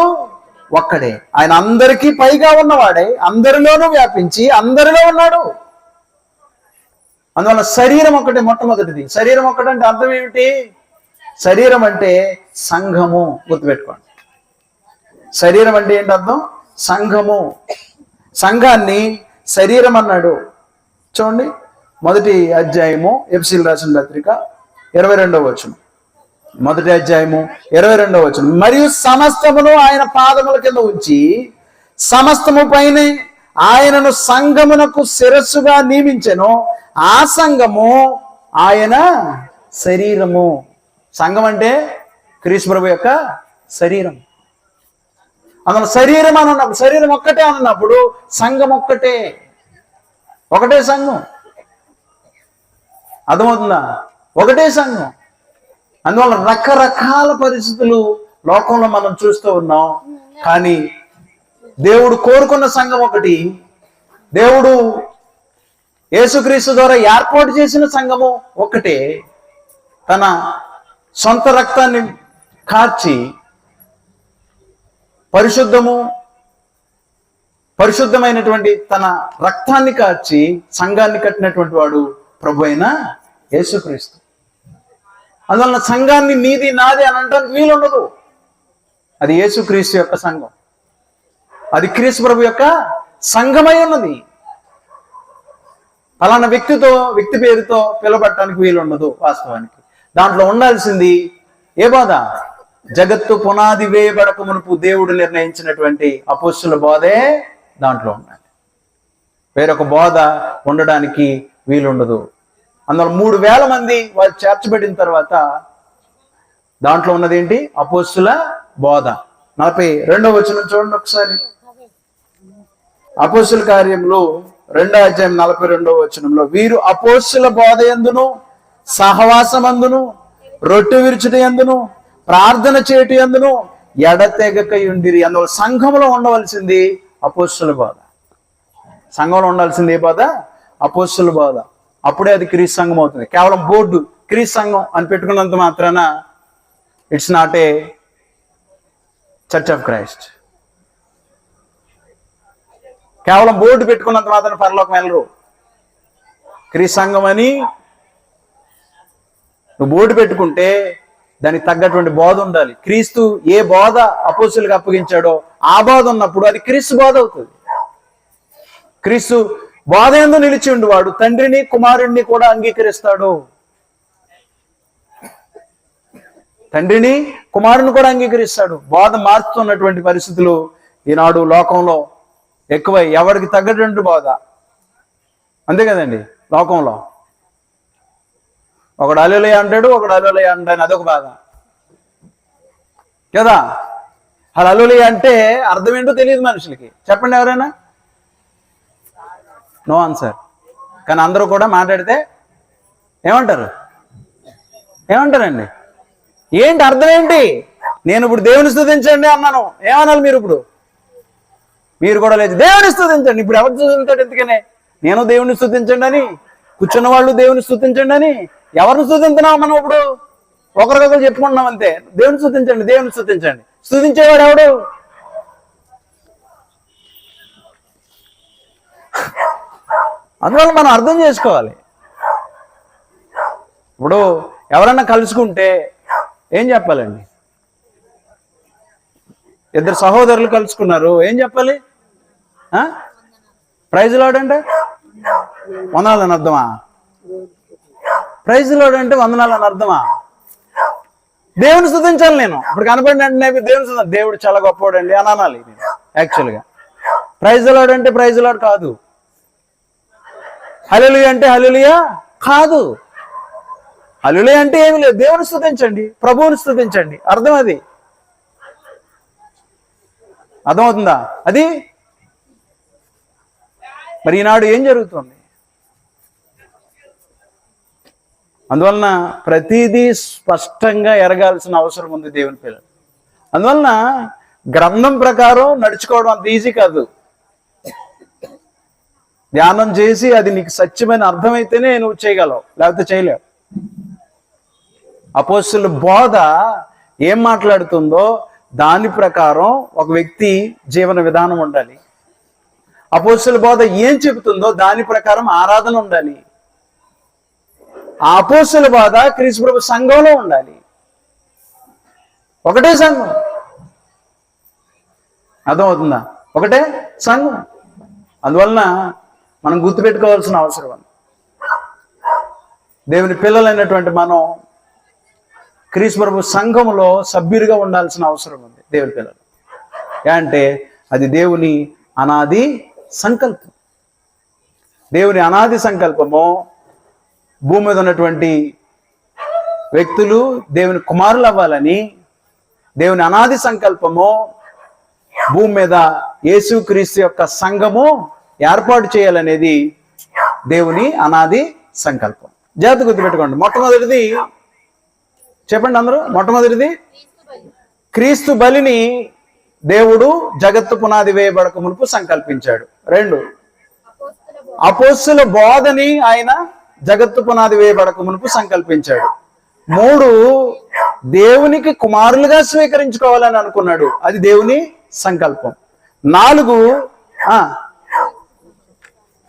ఒక్కడే. ఆయన అందరికీ పైగా ఉన్నవాడే, అందరిలోనూ వ్యాపించి అందరిలో ఉన్నాడు. అందువల్ల శరీరం ఒకటి మొట్టమొదటిది. శరీరం ఒకటి అంటే అర్థం ఏమిటి? శరీరం అంటే సంఘము. గుర్తుపెట్టుకోండి, శరీరం అంటే ఏంటి అర్థం? సంఘము. సంఘాన్ని శరీరం అన్నాడు. చూడండి 1వ అధ్యాయము ఎఫెసీయులకు రాసిన పత్రిక 22వ వచనం. 1వ అధ్యాయము 22వ వచనం. మరియు సమస్తమును ఆయన పాదముల కింద ఉంచి సమస్తము పైన ఆయనను సంఘమునకు శిరస్సుగా నియమించెను. ఆ సంఘము ఆయన శరీరము. సంఘం అంటే క్రీస్తు ప్రభు యొక్క శరీరం. అందులో శరీరం అని ఉన్నప్పుడు, శరీరం ఒక్కటే అన్నప్పుడు సంఘం ఒక్కటే, ఒకటే సంఘం. అర్థమవుతుందా? ఒకటే సంఘం. అందువల్ల రకరకాల పరిస్థితులు లోకంలో మనం చూస్తూ ఉన్నాం. కానీ దేవుడు కోరుకున్న సంఘం ఒకటి. దేవుడు యేసుక్రీస్తు ద్వారా ఏర్పాటు చేసిన సంఘము ఒక్కటే. తన సొంత రక్తాన్ని కార్చి పరిశుద్ధమైనటువంటి తన రక్తాన్ని కార్చి సంఘాన్ని కట్టినటువంటి వాడు ప్రభు అయిన యేసుక్రీస్తు. అందువలన సంఘాన్ని నీది నాది అని అంటానికి వీలుండదు. అది యేసుక్రీస్తు యొక్క సంఘం. అది క్రీస్తు ప్రభు యొక్క సంఘమై ఉన్నది. ఫలానా వ్యక్తి పేరుతో పిలవబట్టడానికి వీలుండదు. వాస్తవానికి దాంట్లో ఉండాల్సింది ఏ బోధ? జగత్తు పునాది వేయబడక మునుపు దేవుడు నిర్ణయించినటువంటి అపోస్తుల బోధే దాంట్లో ఉండాలి. వేరొక బోధ ఉండడానికి వీలుండదు. అందులో 3,000 మంది వాళ్ళు చేర్చబడిన తర్వాత దాంట్లో ఉన్నది ఏంటి? అపోస్తుల బోధ. 42వ వచనం చూడండి ఒకసారి. అపోస్తుల కార్యములు 2వ అధ్యాయం 42వ వచనంలో, వీరు అపోస్తుల బోధ యందును సహవాసమందును రొట్టె విరుచుట యందును ప్రార్థన చేయుట యందును ఎడతెగక ఉండిరి. అందువల్ల సంఘంలో ఉండవలసింది అపోస్తుల బోధ. సంఘంలో ఉండాల్సింది ఏ బోధ? అపోస్తుల బోధ. అప్పుడే అది క్రీస్తు సంఘం అవుతుంది. కేవలం బోర్డు క్రీస్తు సంఘం అని పెట్టుకున్నంత మాత్రాన it's not a church of Christ. కేవలం బోర్డు పెట్టుకున్నంత మాత్రం పరలోకం వెళ్ళరు. క్రీస్తు సంఘం అని నువ్వు బోర్డు పెట్టుకుంటే దానికి తగ్గటువంటి బోధ ఉండాలి. క్రీస్తు ఏ బోధ అపోస్తులకు అప్పగించాడో ఆ బోధ ఉన్నప్పుడు అది క్రీస్తు బోధ అవుతుంది. క్రీస్తు బోధ యందు నిలిచి ఉండేవాడు తండ్రిని కుమారుణ్ణి కూడా అంగీకరిస్తాడు. తండ్రిని కుమారుని కూడా అంగీకరిస్తాడు. బోధ మారుతున్నటువంటి పరిస్థితులు ఈనాడు లోకంలో ఎక్కువ. ఎవరికి తగ్గటువంటి బోధ అంతే కదండి. లోకంలో ఒకడు హల్లెలూయా అంటాడు, ఒకడు హల్లెలూయా అంటాడు, అదొక బాధ కదా. హల్లెలూయా అంటే అర్థం ఏంటో తెలియదు మనుషులకి. చెప్పండి ఎవరైనా. No answer. కానీ అందరూ కూడా మాట్లాడితే ఏమంటారు? ఏమంటారండి? ఏంటి అర్థం ఏంటి? నేను ఇప్పుడు దేవుని స్తుతించండి అన్నాను, ఏమనాలి మీరు? ఇప్పుడు మీరు కూడా లేదు దేవుని స్తుతించండి. ఇప్పుడు ఎవరు స్తుతించాడు? ఎందుకనే నేను దేవుని స్తుతించండి అని, కూర్చున్న వాళ్ళు దేవుని స్తుతించండి అని. ఎవరిని స్తుతించున్నాం మనం? ఇప్పుడు ఒకరికొకరు చెప్పుకుంటున్నాం అంతే. దేవుని స్తుతించండి, దేవుని స్తుతించండి. స్తుతించేవాడు ఎవడు? అందువల్ల మనం అర్థం చేసుకోవాలి. ఇప్పుడు ఎవరన్నా కలుసుకుంటే ఏం చెప్పాలండి? ఇద్దరు సహోదరులు కలుసుకున్నారు, ఏం చెప్పాలి? ప్రైజ్ లార్డ్ అంటే వందనాలని అర్థమా? ప్రైజ్ లార్డ్ అంటే వందనాలని అర్థమా? దేవుని స్తుతించాలి. నేను ఇప్పుడు కనపడిన వెంటనే దేవుని స్తుతి, దేవుడు చాలా గొప్పవాడు అండి అని అనాలి నేను యాక్చువల్గా. ప్రైజ్ లార్డ్ అంటే ప్రైజ్ లార్డ్ కాదు. హల్లెలూయా అంటే హల్లెలూయా కాదు. హల్లెలూయా అంటే ఏమి లేదు. దేవుని స్తుతించండి, ప్రభువుని స్తుతించండి, అర్థం అది. అర్థమవుతుందా? అది మరి ఈనాడు ఏం జరుగుతుంది? అందువలన ప్రతిదీ స్పష్టంగా ఎరగాల్సిన అవసరం ఉంది దేవుని పిల్లలు. అందువలన గ్రంథం ప్రకారం నడుచుకోవడం అంత ఈజీ కాదు. ధ్యానం చేసి అది నీకు సత్యమైన అర్థమైతేనే నువ్వు చేయగలవు, లేకపోతే చేయలేవు. అపోస్తుల బోధ ఏం మాట్లాడుతుందో దాని ప్రకారం ఒక వ్యక్తి జీవన విధానం ఉండాలి. అపోస్తుల బోధ ఏం చెబుతుందో దాని ప్రకారం ఆరాధన ఉండాలి. ఆ అపోస్తుల బోధ క్రీస్తు ప్రభు సంఘంలో ఉండాలి. ఒకటే సంఘం. అర్థమవుతుందా? ఒకటే సంఘం. అందువలన మనం గుర్తుపెట్టుకోవాల్సిన అవసరం ఉంది. దేవుని పిల్లలైనటువంటి మనం క్రీస్తు ప్రభు సంఘములో సభ్యుడిగా ఉండాల్సిన అవసరం ఉంది. దేవుని పిల్లలు అంటే అది దేవుని అనాది సంకల్పం. దేవుని అనాది సంకల్పము భూమి మీద ఉన్నటువంటి వ్యక్తులు దేవుని కుమారులు అవ్వాలని, దేవుని అనాది సంకల్పము భూమి మీద యేసుక్రీస్తు యొక్క సంఘము ఏర్పాటు చేయాలనేది దేవుని అనాది సంకల్పం. జాగ్రత్త గుర్తుపెట్టుకోండి. మొట్టమొదటిది చెప్పండి అందరూ. మొట్టమొదటిది క్రీస్తు బలిని దేవుడు జగత్తు పునాది వేయబడక మునుపు సంకల్పించాడు. 2 అపోస్తుల బోధని ఆయన జగత్తు పునాది వేయబడక మునుపు సంకల్పించాడు. 3 దేవునికి కుమారులుగా స్వీకరించుకోవాలని అనుకున్నాడు, అది దేవుని సంకల్పం. 4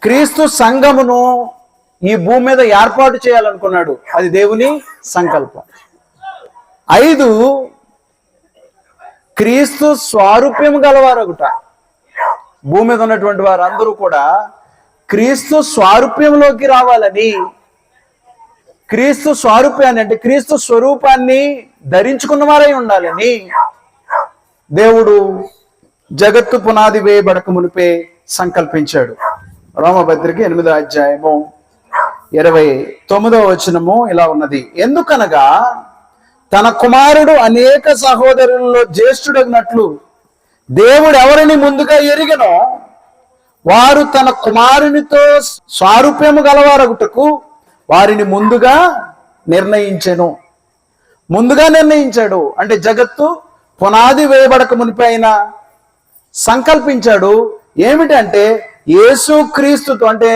క్రీస్తు సంఘమును ఈ భూమి మీద ఏర్పాటు చేయాలనుకున్నాడు, అది దేవుని సంకల్పం. 5 క్రీస్తు స్వారూప్యం గలవారొకట. భూమి మీద ఉన్నటువంటి వారందరూ కూడా క్రీస్తు స్వారూప్యంలోకి రావాలని, క్రీస్తు స్వారూప్యాన్ని అంటే క్రీస్తు స్వరూపాన్ని ధరించుకున్న వారై ఉండాలని దేవుడు జగత్తు పునాది వేయబడక మునిపే సంకల్పించాడు. రోమపత్రిక 8వ అధ్యాయము 29వ వచనము ఇలా ఉన్నది. ఎందుకనగా తన కుమారుడు అనేక సహోదరులలో జ్యేష్ఠుడగినట్లు దేవుడు ఎవరిని ముందుగా ఎరిగనో వారు తన కుమారునితో సారూప్యము గలవారగుటకు వారిని ముందుగా నిర్ణయించాడు. అంటే జగత్తు పునాది వేయబడక మునిపైన సంకల్పించాడు. ఏమిటంటే యేసుక్రీస్తుతో, అంటే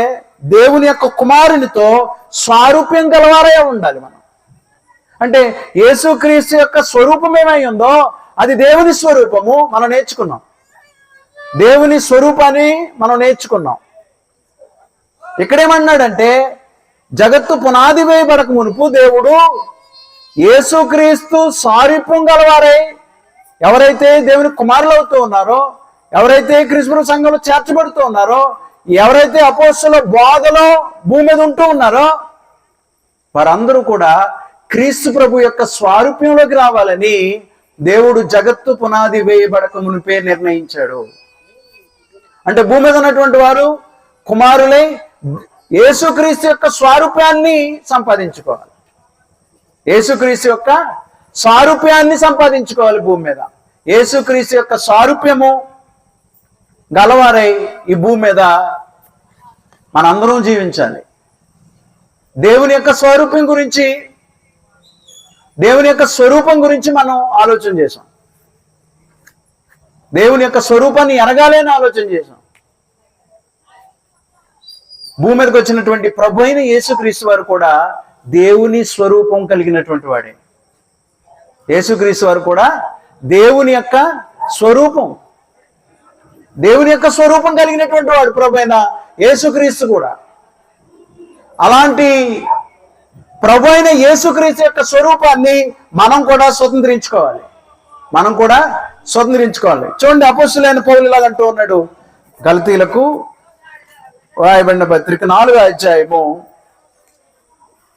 దేవుని యొక్క కుమారునితో స్వారూప్యం గలవారే ఉండాలి మనం. అంటే యేసుక్రీస్తు యొక్క స్వరూపం ఏమై ఉందో అది దేవుని స్వరూపము మనం నేర్చుకున్నాం. దేవుని స్వరూపాన్ని మనం నేర్చుకున్నాం. ఇక్కడేమన్నాడంటే జగత్తు పునాది వేయబడక మునుపు దేవుడు యేసుక్రీస్తు సారూప్యం గలవారై, ఎవరైతే దేవుని కుమారులు అవుతూ ఉన్నారో, ఎవరైతే క్రీస్తు సంఘంలో చేర్చబడుతూ ఉన్నారో, ఎవరైతే అపోస్తలుల బోధలో భూమి మీద ఉంటూ ఉన్నారో వారందరూ కూడా క్రీస్తు ప్రభు యొక్క స్వారూప్యంలోకి రావాలని దేవుడు జగత్తు పునాది వేయబడక మునిపే నిర్ణయించాడు. అంటే భూమి మీద ఉన్నటువంటి వారు కుమారులై యేసుక్రీస్తు యొక్క స్వారూప్యాన్ని సంపాదించుకోవాలి. యేసుక్రీస్తు యొక్క స్వారూప్యాన్ని సంపాదించుకోవాలి. భూమి మీద యేసుక్రీస్తు యొక్క స్వారూప్యము గలవారై ఈ భూమి మీద మనందరం జీవించాలి. దేవుని యొక్క స్వరూపం గురించి, దేవుని యొక్క స్వరూపం గురించి మనం ఆలోచన చేసాం. దేవుని యొక్క స్వరూపాన్ని ఎనగాలి అని ఆలోచన చేసాం. భూమి మీదకి వచ్చినటువంటి ప్రభు అయిన యేసుక్రీస్తు వారు కూడా దేవుని స్వరూపం కలిగినటువంటి వాడే. యేసుక్రీస్తు వారు కూడా దేవుని యొక్క స్వరూపం కలిగినటువంటి వాడు ప్రభు అయిన యేసుక్రీస్తు కూడా. అలాంటి ప్రభు అయిన యేసుక్రీస్తు యొక్క స్వరూపాన్ని మనం కూడా స్వతంత్రించుకోవాలి. చూడండి, అపోస్తలుడైన పౌలు ఇలాగ అంటూ ఉన్నాడు. గలతీయులకు రాయబడిన పత్రిక 4వ అధ్యాయము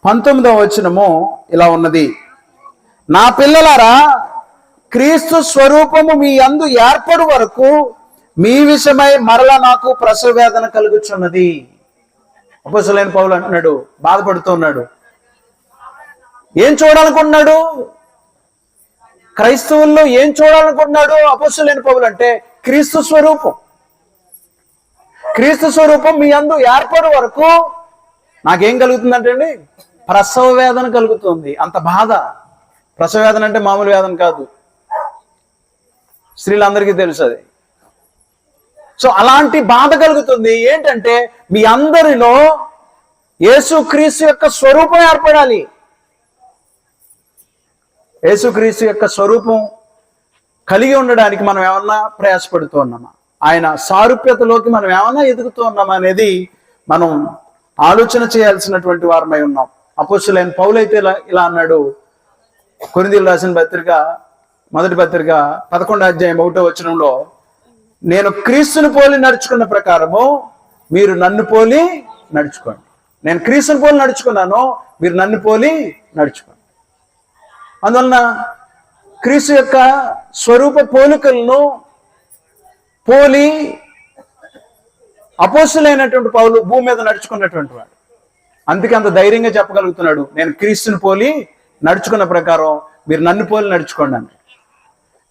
19వ వచనము ఇలా ఉన్నది. నా పిల్లలారా, క్రీస్తు స్వరూపము మీ యందు ఏర్పడు వరకు మీ విషయమై మరలా నాకు ప్రసవ వేదన కలుగుచున్నది. అపోస్తలుడైన పౌలు అంటున్నాడు, బాధపడుతున్నాడు. ఏం చూడాలనుకున్నాడు? క్రైస్తవుల్లో ఏం చూడాలనుకున్నాడు అపోస్తలుడైన పౌలు అంటే క్రీస్తు స్వరూపం మీ యందు ఏర్పడు వరకు నాకేం కలుగుతుందంటే అండి, ప్రసవ వేదన కలుగుతుంది. అంత బాధ. ప్రసవ వేదన అంటే మామూలు వేదన కాదు, స్త్రీలందరికీ తెలుసు అది. సో అలాంటి బాధ కలుగుతుంది. ఏంటంటే మీ అందరిలో యేసుక్రీస్తు యొక్క స్వరూపం ఏర్పడాలి. యేసుక్రీస్తు యొక్క స్వరూపం కలిగి ఉండడానికి మనం ఏమన్నా ప్రయాసపడుతూ ఉన్నామా? ఆయన సారూప్యతలోకి మనం ఏమన్నా ఎదుగుతూ ఉన్నామా అనేది మనం ఆలోచన చేయాల్సినటువంటి వారమై ఉన్నాం. అపోస్తలుడైన పౌలు అయితే ఇలా అన్నాడు. కొరింథీయులకు రాసిన పత్రిక, మొదటి పత్రిక 11వ అధ్యాయం 1వ వచనంలో, నేను క్రీస్తుని పోలి నడుచుకున్న ప్రకారము మీరు నన్ను పోలి నడుచుకోండి. నేను క్రీస్తుని పోలి నడుచుకున్నాను, మీరు నన్ను పోలి నడుచుకోండి. అందువలన క్రీస్తు యొక్క స్వరూప పోలికలను పోలి అపోస్తలుడైనటువంటి పౌలు భూమి మీద నడుచుకున్నటువంటి వాడు. అందుకే అంత ధైర్యంగా చెప్పగలుగుతున్నాడు, నేను క్రీస్తుని పోలి నడుచుకున్న ప్రకారం మీరు నన్ను పోలి నడుచుకోండి అని.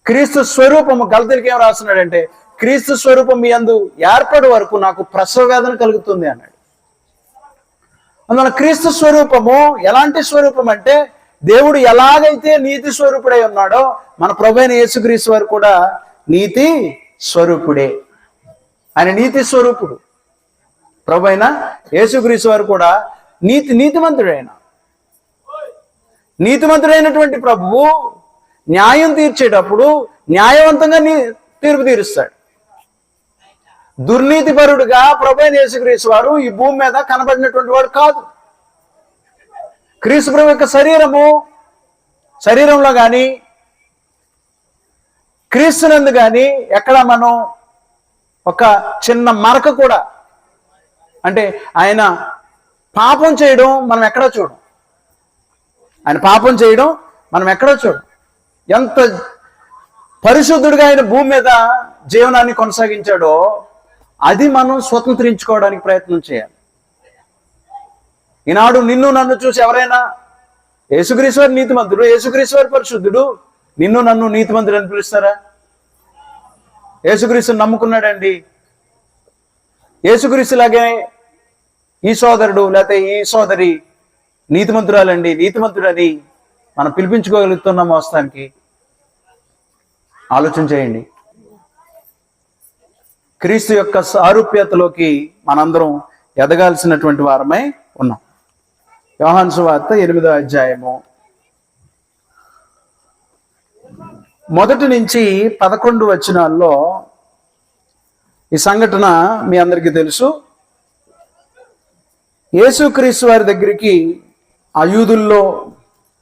క్రీస్తు స్వరూపము గలతీయులకు ఏం రాస్తున్నాడంటే, క్రీస్తు స్వరూపం మీ యందు ఏర్పడి వరకు నాకు ప్రసవ వేదన కలుగుతుంది అన్నాడు. అందువల్ల క్రీస్తు స్వరూపము ఎలాంటి స్వరూపం అంటే, దేవుడు ఎలాగైతే నీతి స్వరూపుడై ఉన్నాడో మన ప్రభువైన యేసుక్రీస్తు వారు కూడా నీతి స్వరూపుడే. ఆయన నీతి స్వరూపుడు. ప్రభువైన యేసుక్రీస్తు వారు కూడా నీతిమంతుడైనటువంటి ప్రభువు న్యాయం తీర్చేటప్పుడు న్యాయవంతంగా తీర్పు తీరుస్తాడు. దుర్నీతిపరుడుగా ప్రభువైన యేసుక్రీస్తు వారు ఈ భూమి మీద కనబడినటువంటి వాడు కాదు. క్రీస్తు ప్రభు యొక్క శరీరంలో కానీ క్రీస్తునందు కానీ ఎక్కడ మనం ఒక చిన్న మరక కూడా, అంటే ఆయన పాపం చేయడం మనం ఎక్కడా చూడం. ఎంత పరిశుద్ధుడిగా ఆయన భూమి మీద జీవనాన్ని కొనసాగించాడో అది మనం స్వతంత్రించుకోవడానికి ప్రయత్నం చేయాలి. ఈనాడు నిన్ను నన్ను చూసి ఎవరైనా యేసుక్రీస్తు వారు నీతిమంతుడు, యేసుక్రీస్తు వారు పరిశుద్ధుడు, నిన్ను నన్ను నీతిమంతుడు అని పిలుస్తారా? యేసుక్రీస్తుని నమ్ముకున్నాడండి, యేసుక్రీస్తులాగే ఈ సోదరుడు లేకపోతే ఈ సోదరి నీతిమంతురాలండి, నీతిమంతుడని మనం పిలిపించుకోగలుగుతున్నాం వాస్తవానికి? ఆలోచన చేయండి. క్రీస్తు యొక్క సారూప్యతలోకి మనందరం ఎదగాల్సినటువంటి వారమై ఉన్నాం. యోహాను సువార్త 8వ అధ్యాయము 1 నుంచి 11 వచనాల్లో ఈ సంఘటన మీ అందరికీ తెలుసు. యేసుక్రీస్తు వారి దగ్గరికి ఆ యూదుల్లో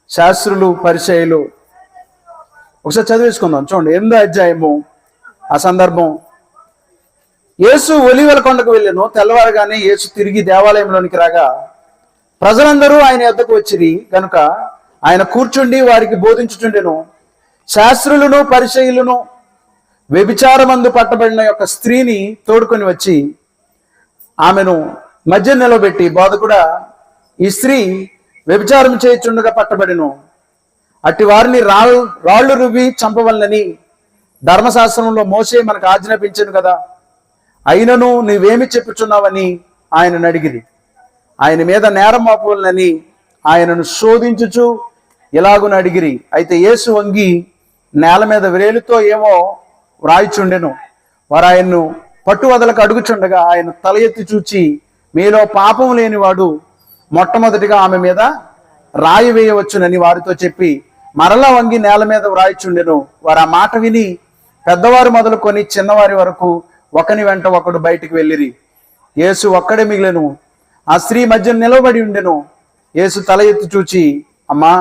శాస్త్రులు పరిసయ్యులు, ఒకసారి చదివేసుకుందాం చూడండి. 8వ అధ్యాయము ఆ సందర్భం. యేసు ఒలీవల కొండకు వెళ్ళెను. తెల్లవారుగానే యేసు తిరిగి దేవాలయంలోనికి రాగా ప్రజలందరూ ఆయన యొద్దకు వచ్చిరి గనుక ఆయన కూర్చుండి వారికి బోధించుచుండెను. శాస్త్రులను పరిసయ్యులను వ్యభిచారమందు పట్టబడిన యొక్క స్త్రీని తోడుకొని వచ్చి ఆమెను మధ్య నిలబెట్టి, బోధకుడా, ఈ స్త్రీ వ్యభిచారం చేయుచుండగా పట్టబడిను. అట్టి వారిని రాళ్ళు రువ్వి చంపవలనని ధర్మశాస్త్రంలో మోసే మనకు ఆజ్ఞాపించను కదా, అయినను నీవేమి చెప్పుచున్నావని ఆయనను అడిగిరి. ఆయన మీద నేరం మోపవలనని ఆయనను శోధించుచు ఇలాగున అడిగిరి. అయితే యేసు వంగి నేల మీద వ్రేలుతో ఏమో వ్రాయిచుండెను. వారు ఆయన్ను పట్టు వదలకు అడుగుచుండగా ఆయన తల ఎత్తి చూచి, మీలో పాపం లేనివాడు మొట్టమొదటిగా ఆమె మీద రాయి వేయవచ్చునని వారితో చెప్పి మరలా వంగి నేల మీద వ్రాయిచుండెను. వారు ఆ మాట విని పెద్దవారు మొదలుకొని చిన్నవారి వరకు ఒకని వెంట ఒకడు బయటికి వెళ్ళిరి. యేసు ఒక్కడే మిగిలెను. ఆ స్త్రీ మధ్య నిలబడి ఉండెను. యేసు తల ఎత్తి చూచి, అమ్మా,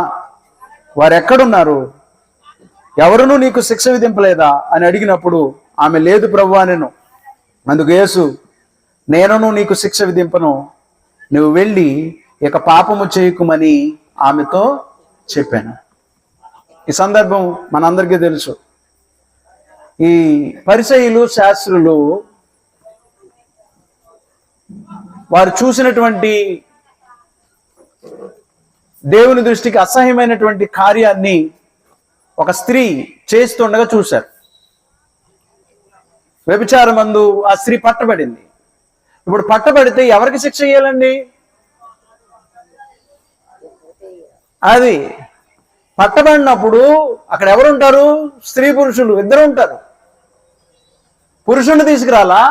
వారెక్కడున్నారు? ఎవరునూ నీకు శిక్ష విధింపలేదా అని అడిగినప్పుడు ఆమె, లేదు ప్రభువా అనెను. అందుకు యేసు, నేనును నీకు శిక్ష విధింపను, నువ్వు వెళ్ళి ఇక పాపము చేయకుమని ఆమెతో చెప్పాను. ఈ సందర్భం మనందరికీ తెలుసు. ఈ పరిసయ్యులు శాస్త్రులు వారు చూసినటువంటి దేవుని దృష్టికి అసహ్యమైనటువంటి కార్యాన్ని ఒక స్త్రీ చేస్తుండగా చూశారు. వ్యభిచారమందు ఆ స్త్రీ పట్టబడింది. ఇప్పుడు పట్టబడితే ఎవరికి శిక్ష చేయాలండి? అది పట్టబడినప్పుడు అక్కడ ఎవరుంటారు? స్త్రీ పురుషులు ఇద్దరు ఉంటారు. పురుషుణ్ణి తీసుకురాలా,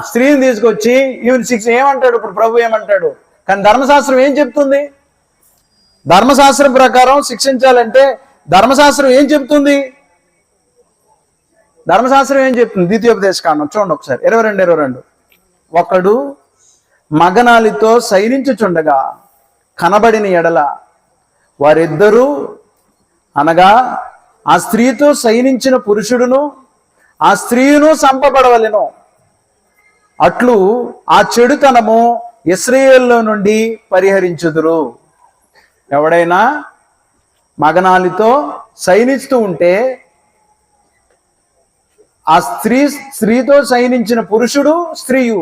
స్త్రీని తీసుకొచ్చి ఈవెన్ శిక్ష ఏమంటాడు? ఇప్పుడు ప్రభు ఏమంటాడు? కానీ ధర్మశాస్త్రం ఏం చెప్తుంది? ధర్మశాస్త్రం ప్రకారం శిక్షించాలంటే ధర్మశాస్త్రం ఏం చెప్తుంది? ధర్మశాస్త్రం ఏం చెప్తుంది? ద్వితీయోపదేశ కాండం చూడండి ఒకసారి, 22:22. ఒకడు మగనాలితో శయనించుచుండగా కనబడిన ఎడల వారిద్దరూ, అనగా ఆ స్త్రీతో శయనించిన పురుషుడును ఆ స్త్రీను చంపబడవలెను. అట్లు ఆ చెడుతనము ఇశ్రాయేలులో నుండి పరిహరించుదురు. ఎవడైనా మగనాలితో శయనిస్తూ ఉంటే ఆ స్త్రీతో శయనించిన పురుషుడు స్త్రీయు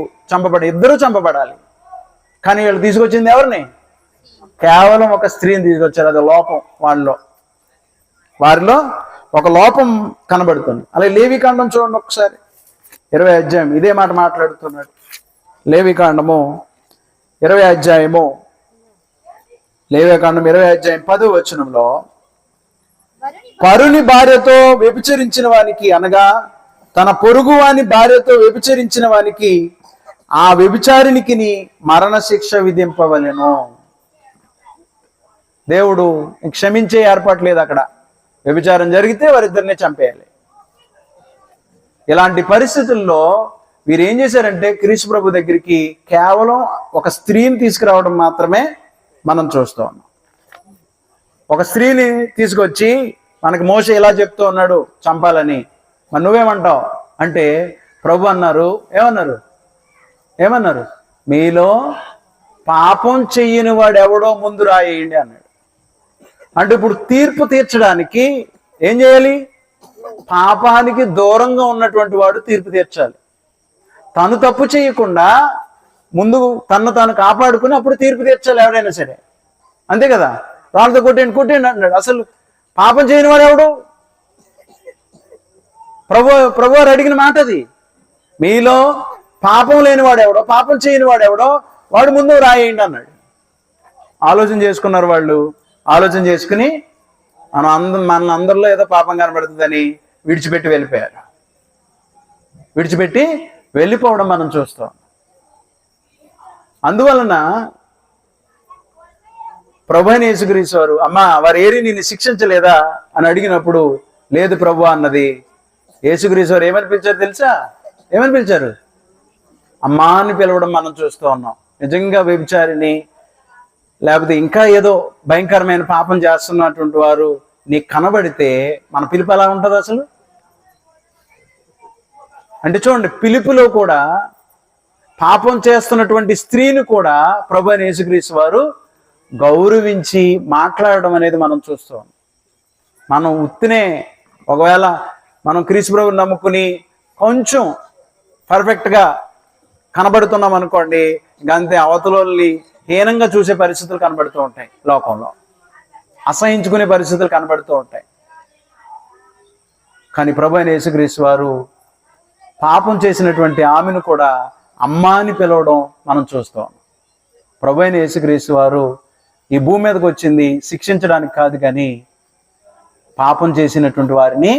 ఇద్దరూ చంపబడాలి. కానీ వీళ్ళు తీసుకొచ్చింది ఎవరిని? కేవలం ఒక స్త్రీని తీసుకొచ్చారు. అది లోపం. వారిలో ఒక లోపం కనబడుతుంది. అలాగే లేవికాండం చూడండి ఒకసారి, 20వ అధ్యాయం ఇదే మాట మాట్లాడుతున్నాడు. లేవికాండము 20వ అధ్యాయము, లేవికాండం 20వ అధ్యాయం 10వ వచనంలో, పరుని భార్యతో వ్యభిచరించిన వానికి, అనగా తన పొరుగు వాని భార్యతో వ్యభిచరించిన వానికి ఆ వ్యభిచారినికి మరణ శిక్ష విధింపవలెను. దేవుడు క్షమించే ఏర్పాటు లేదు అక్కడ. వ్యభిచారం జరిగితే వారిద్దరిని చంపేయాలి. ఇలాంటి పరిస్థితుల్లో వీరు ఏం చేశారంటే క్రీస్తు ప్రభు దగ్గరికి కేవలం ఒక స్త్రీని తీసుకురావడం మాత్రమే మనం చూస్తూ ఉన్నాం. ఒక స్త్రీని తీసుకొచ్చి మనకి మోషే ఇలా చెప్తూ ఉన్నాడు చంపాలని, మరి నువ్వేమంటావు అంటే ప్రభు అన్నారు, ఏమన్నారు? మీలో పాపం చెయ్యని వాడు ఎవడో ముందు రాయేయండి అన్నాడు. అంటే ఇప్పుడు తీర్పు తీర్చడానికి ఏం చేయాలి? పాపానికి దూరంగా ఉన్నటువంటి వాడు తీర్పు తీర్చాలి. తను తప్పు చేయకుండా ముందు తను తాను కాపాడుకుని అప్పుడు తీర్పు తీర్చాలి ఎవరైనా సరే. అంతే కదా, రాళ్ళతో కొట్టేయండి కొట్టేయండి అంటున్నాడు. అసలు పాపం చేయని వాడు ఎవడు? ప్రభు వారు అడిగిన మాట అది. మీలో పాపం లేనివాడు ఎవడో, పాపం చేయని వాడు ఎవడో వాడు ముందు రాయేయండి అన్నాడు. ఆలోచన చేసుకున్నారు వాళ్ళు. ఆలోచన చేసుకుని మన అందరిలో ఏదో పాపం కనబడుతుందని విడిచిపెట్టి వెళ్ళిపోయారు. విడిచిపెట్టి వెళ్ళిపోవడం మనం చూస్తాం. అందువలన ప్రభువైన యేసుక్రీస్తు వారు, అమ్మా వారు ఏరి నిన్ను శిక్షించలేదా అని అడిగినప్పుడు లేదు ప్రభు అన్నది. యేసుక్రీస్తు వారు ఏమని పిలిచారు తెలుసా? ఏమని పిలిచారు? అమ్మా అని పిలవడం మనం చూస్తూ ఉన్నాం. నిజంగా వ్యభిచారిని లేకపోతే ఇంకా ఏదో భయంకరమైన పాపం చేస్తున్నటువంటి వారు నీకు కనబడితే మన పిలుపు ఎలా ఉంటుంది అసలు? అంటే చూడండి, పిలుపులో కూడా పాపం చేస్తున్నటువంటి స్త్రీని కూడా ప్రభువైన యేసుక్రీస్తు వారు గౌరవించి మాట్లాడడం అనేది మనం చూస్తాం. మనం ఉత్తినే ఒకవేళ మనం క్రీస్తు ప్రభువుని నమ్ముకుని కొంచెం పర్ఫెక్ట్గా కనబడుతున్నాం అనుకోండి, ఇంకంతే అవతలని హీనంగా చూసే పరిస్థితులు కనబడుతూ ఉంటాయి. లోకంలో అసహించుకునే పరిస్థితులు కనబడుతూ ఉంటాయి. కానీ ప్రభువైన యేసుక్రీస్తు వారు పాపం చేసినటువంటి ఆమెను కూడా అమ్మా అని పిలవడం మనం చూస్తాం. ప్రభువైన యేసుక్రీస్తు వారు ఈ భూమి మీదకి వచ్చింది శిక్షించడానికి కాదు, కానీ పాపం చేసినటువంటి వారిని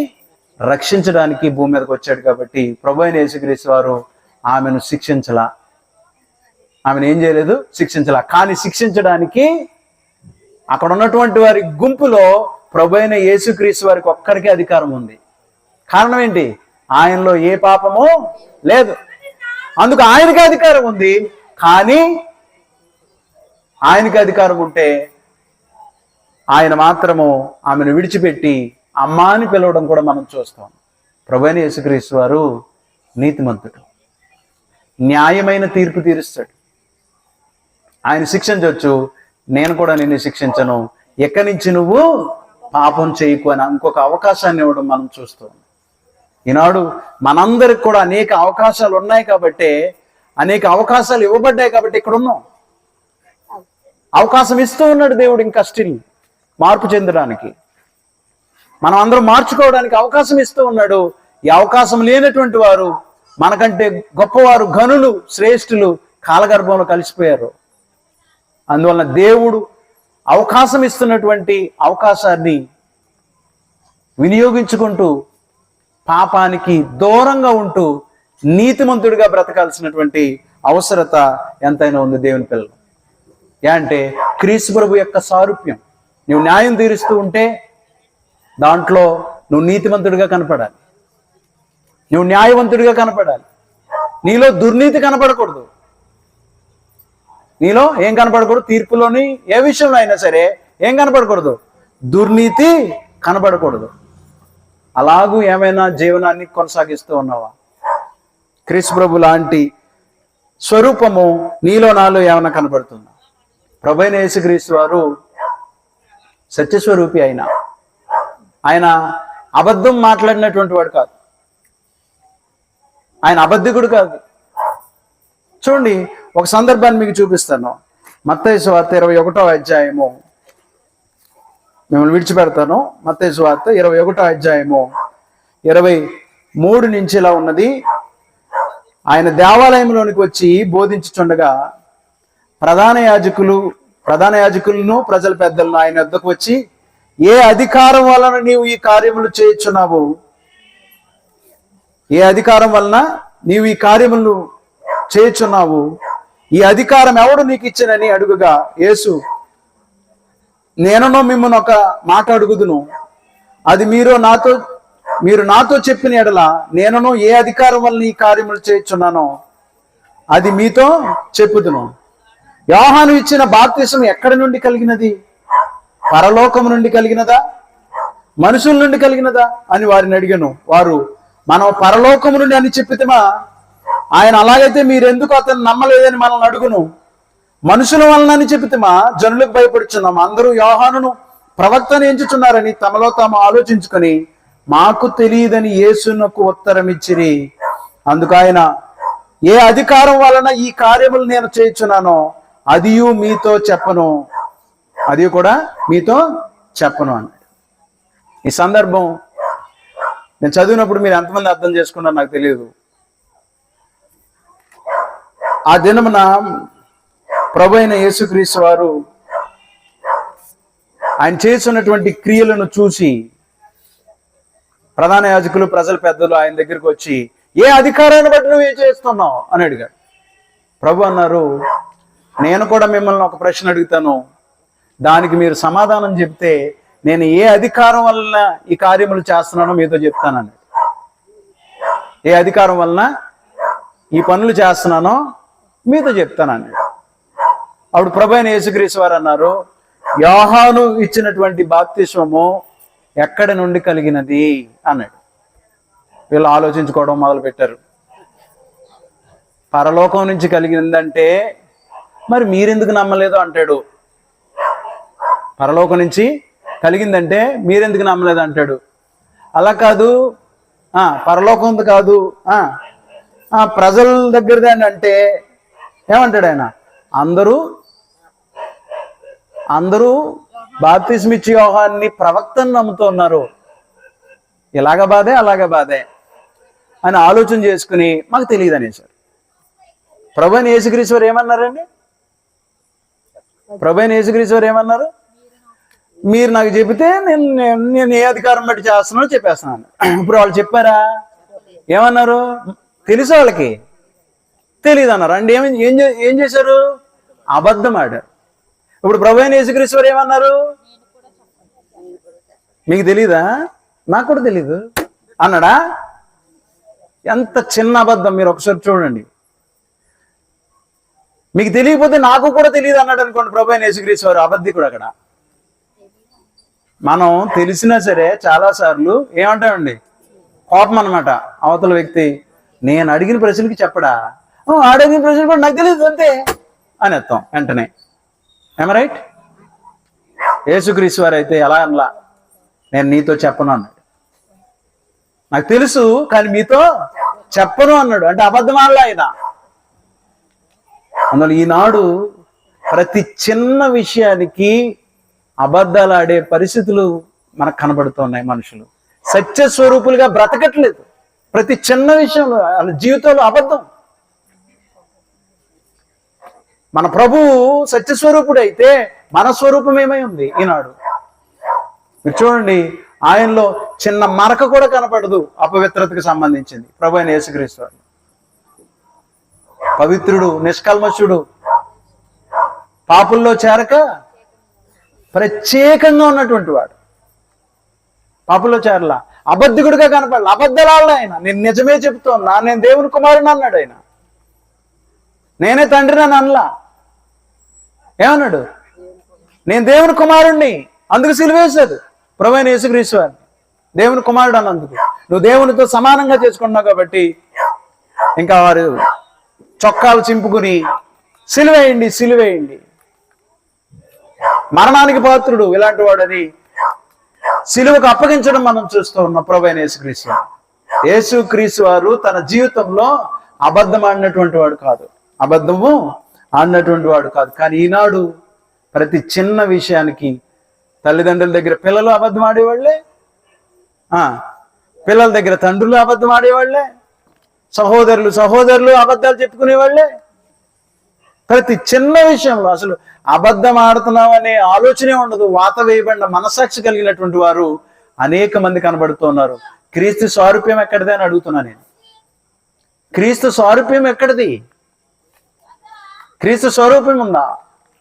రక్షించడానికి భూమి మీదకి వచ్చాడు. కాబట్టి ప్రభువైన యేసుక్రీస్తు వారు ఆమెను శిక్షించలా. ఆమెను ఏం చేయలేదు? శిక్షించలా. కానీ శిక్షించడానికి అక్కడ ఉన్నటువంటి వారి గుంపులో ప్రభువైన యేసుక్రీస్తు వారికి ఒక్కరికే అధికారం ఉంది. కారణం ఏంటి? ఆయనలో ఏ పాపము లేదు, అందుకు ఆయనకి అధికారం ఉంది. కానీ ఆయనకి అధికారం ఉంటే ఆయన మాత్రము ఆమెను విడిచిపెట్టి అమ్మా అని పిలవడం కూడా మనం చూస్తాం. ప్రభువైన యేసుక్రీస్తు వారు నీతిమంతుడు, న్యాయమైన తీర్పు తీరుస్తాడు. ఆయన శిక్షించవచ్చు, నేను కూడా నిన్ను శిక్షించను, ఎక్కడి నుంచి నువ్వు పాపం చేయకు అని ఇంకొక అవకాశాన్ని ఇవ్వడం మనం చూస్తాం. ఈనాడు మనందరికి కూడా అనేక అవకాశాలు ఉన్నాయి కాబట్టి, అనేక అవకాశాలు ఇవ్వబడ్డాయి కాబట్టి ఇక్కడ ఉన్నాం. అవకాశం ఇస్తూ ఉన్నాడు దేవుడు ఇంకా స్టిల్ మార్పు చెందడానికి, మనం అందరం మార్చుకోవడానికి అవకాశం ఇస్తూ ఉన్నాడు. ఈ అవకాశం లేనటువంటి వారు, మనకంటే గొప్పవారు, ఘనులు, శ్రేష్ఠులు కాలగర్భంలో కలిసిపోయారు. అందువలన దేవుడు అవకాశం ఇస్తున్నటువంటి అవకాశాన్ని వినియోగించుకుంటూ పాపానికి దూరంగా ఉంటూ నీతిమంతుడిగా బ్రతకాల్సినటువంటి అవసరత ఎంతైనా ఉంది దేవుని పిల్లలు. అంటే క్రీస్తు ప్రభు యొక్క సారూప్యం. నువ్వు న్యాయం తీరుస్తూ ఉంటే దాంట్లో నువ్వు నీతిమంతుడిగా కనపడాలి, నువ్వు న్యాయవంతుడిగా కనపడాలి. నీలో దుర్నీతి కనపడకూడదు. నీలో ఏం కనపడకూడదు? తీర్పులోని ఏ విషయంలో అయినా సరే ఏం కనపడకూడదు? దుర్నీతి కనపడకూడదు. అలాగూ ఏమైనా జీవనాన్ని కొనసాగిస్తూ ఉన్నావా? క్రీస్తు ప్రభు లాంటి స్వరూపము నీలో నాలో ఏమైనా కనబడుతుందా? ప్రభువైన యేసుక్రీస్తు వారు సత్యస్వరూపి. ఆయన అబద్ధం మాట్లాడినటువంటి వాడు కాదు, ఆయన అబద్ధికుడు కాదు. చూడండి, ఒక సందర్భాన్ని మీకు చూపిస్తాను. మత్తయి సువార్త 21వ అధ్యాయము, మిమ్మల్ని విడిచిపెడతాను. మత్తయి సువార్త 21వ అధ్యాయము 23 నుంచి ఇలా ఉన్నది. ఆయన దేవాలయంలోనికి వచ్చి బోధించుచుండగా ప్రధాన యాజకులను ప్రజల పెద్దలను ఆయన వద్దకు వచ్చి, ఏ అధికారం వలన నీవు ఈ కార్యములు చేయుచున్నావు? ఏ అధికారం వలన నీవు ఈ కార్యములను చేయుచున్నావు? ఈ అధికారం ఎవడు నీకు ఇచ్చినని అడుగుగా, యేసు, నేనునో మిమ్మల్ని ఒక మాట అడుగుదును, అది మీరు నాతో చెప్పిన ఎడల నేనునో ఏ అధికారం వలన ఈ కార్యములు చేయుచున్నానో అది మీతో చెప్పుదును. యోహాను ఇచ్చిన బాప్తిసం ఎక్కడి నుండి కలిగినది? పరలోకము నుండి కలిగినదా, మనుషుల నుండి కలిగినదా అని వారిని అడిగాను. వారు, మనం పరలోకము నుండి అని చెప్పితేమా, ఆయన అలాగైతే మీరెందుకు అతను నమ్మలేదని మనల్ని అడుగును. మనుషుల వలన అని చెప్పితేమా జనులకు భయపడుచున్నాం. అందరూ యోహానును ప్రవక్తను ఎంచుచున్నారని తమలో తాము ఆలోచించుకొని మాకు తెలియదని యేసునకు ఉత్తరం ఇచ్చిరి. అందుకు ఆయన, ఏ అధికారం వలన ఈ కార్యములు నేను చేయుచున్నానో అదియు మీతో చెప్పను, అది కూడా మీతో చెప్పను అన్నాడు. ఈ సందర్భం నేను చదివినప్పుడు మీరు ఎంతమంది అర్థం చేసుకున్నారో నాకు తెలియదు. ఆ దినమున ప్రభు అయిన యేసుక్రీస్తు వారు ఆయన చేస్తున్నటువంటి క్రియలను చూసి ప్రధాన యాజకులు, ప్రజల పెద్దలు ఆయన దగ్గరికి వచ్చి, ఏ అధికారాన్ని బట్టి నువ్వు ఏం చేస్తున్నావు అని అడిగాడు. ప్రభు అన్నారు, నేను కూడా మిమ్మల్ని ఒక ప్రశ్న అడుగుతాను, దానికి మీరు సమాధానం చెప్తే నేను ఏ అధికారం వలన ఈ కార్యములు చేస్తున్నానో మీతో చెప్తానన్నాడు. ఏ అధికారం వలన ఈ పనులు చేస్తున్నానో మీతో చెప్తానన్నాడు. అప్పుడు ప్రభు అయిన యేసుక్రీస్తు వారు అన్నారు, యోహాను ఇచ్చినటువంటి బాప్తిస్మము ఎక్కడి నుండి కలిగినది అన్నాడు. వీళ్ళు ఆలోచించుకోవడం మొదలు పెట్టారు. పరలోకం నుంచి కలిగిందంటే మరి మీరెందుకు నమ్మలేదు అంటాడు. పరలోకం నుంచి కలిగిందంటే మీరెందుకు నమ్మలేదు అంటాడు. అలా కాదు, పరలోకం కాదు, ప్రజల దగ్గరదే అంటే ఏమంటాడు ఆయన, అందరూ బాప్తిస్మిచ్చి యోహాన్ని ప్రవక్తను నమ్ముతున్నారు, ఇలాగ బాధే అలాగ బాధే అని ఆలోచన చేసుకుని మాకు తెలియదు అనేసారు. ప్రభు అయిన యేసుక్రీస్తు వారు ఏమన్నారండి? ప్రభు అయిన యేసుక్రీస్తు వారు ఏమన్నారు? మీరు నాకు చెబితే నేను ఏ అధికారం బట్టి చేస్తున్నానో చెప్పేస్తున్నాను. ఇప్పుడు వాళ్ళు చెప్పారా? ఏమన్నారు? తెలుసు వాళ్ళకి, తెలియదు అన్నారు. అంటే ఏం చేశారు? అబద్ధం ఆడారు. ఇప్పుడు ప్రభు అయిన యేసుక్రీస్తు వారు ఏమన్నారు? మీకు తెలీదా? నాకు కూడా తెలీదు అన్నాడా? ఎంత చిన్న అబద్ధం! మీరు ఒకసారి చూడండి. మీకు తెలియకపోతే నాకు కూడా తెలియదు అన్నాడు అనుకోండి ప్రభు అయిన యేసుక్రీస్తు వారు, అబద్ధికుడు. అక్కడ మనం తెలిసినా సరే చాలాసార్లు ఏమంటామండి, కోపం అనమాట. అవతల వ్యక్తి నేను అడిగిన ప్రశ్నకి చెప్పడా, అడిగిన ప్రశ్న కూడా నాకు తెలియదు అంతే అనేస్తాం వెంటనే. ఏమ రైట్? యేసుక్రీస్తు వారు అయితే ఎలా అనలా, నేను నీతో చెప్పను అన్నాడు. నాకు తెలుసు కానీ మీతో చెప్పను అన్నాడు. అంటే అబద్ధం ఆడలా ఆయన. అందులో ఈనాడు ప్రతి చిన్న విషయానికి అబద్ధాలు ఆడే పరిస్థితులు మనకు కనబడుతున్నాయి. మనుషులు సత్యస్వరూపులుగా బ్రతకట్లేదు. ప్రతి చిన్న విషయంలో వాళ్ళ జీవితంలో అబద్ధం. మన ప్రభువు సత్యస్వరూపుడు అయితే మన స్వరూపం ఏమై ఉంది ఈనాడు? మీరు చూడండి, ఆయనలో చిన్న మరక కూడా కనపడదు అపవిత్రతకు సంబంధించింది. ప్రభు అయిన యేసుక్రీస్తు వారు పవిత్రుడు, నిష్కల్మషుడు, పాపుల్లో చేరక ప్రత్యేకంగా ఉన్నటువంటి వాడు. పాపుల్లో చేరలా, అబద్ధికుడిగా కనపడాలి. అబద్ధాలు ఆయన, నేను నిజమే చెబుతున్నా, నేను దేవుని కుమారుని అన్నాడు ఆయన. నేనే తండ్రిని అని అనలా. ఏమన్నాడు? నేను దేవుని కుమారుణ్ణి, అందుకు సిలువేశాడు ప్రభు అయిన యేసుక్రీస్తు వారిని. దేవుని కుమారుడు అన్నందుకు నువ్వు దేవునితో సమానంగా చేసుకున్నావు కాబట్టి ఇంకా వారు చొక్కాలు చింపుకుని సిలువేయండి, సిలువేయండి, మరణానికి పాత్రుడు ఇలాంటి వాడని సిలువకు అప్పగించడం మనం చూస్తూ ఉన్నాం. ప్రభు అయిన యేసుక్రీస్తు యేసుక్రీస్తు వారు తన జీవితంలో అబద్ధం ఆడినటువంటి వాడు కాదు, అబద్ధము ఆడినటువంటి వాడు కాదు. కానీ ఈనాడు ప్రతి చిన్న విషయానికి తల్లిదండ్రుల దగ్గర పిల్లలు అబద్ధం ఆడేవాళ్లే, పిల్లల దగ్గర తండ్రులు అబద్ధం ఆడేవాళ్లే, సహోదరులు అబద్ధాలు చెప్పుకునేవాళ్లే. ప్రతి చిన్న విషయంలో అసలు అబద్ధం ఆడుతున్నామనే ఆలోచనే ఉండదు. వాత వేయబడిన మనసాక్షి కలిగినటువంటి వారు అనేక మంది కనబడుతున్నారు. క్రీస్తు స్వారూప్యం ఎక్కడిది అని అడుగుతున్నా నేను. క్రీస్తు స్వారూప్యం ఎక్కడిది? క్రీస్తు స్వరూపం ఉందా?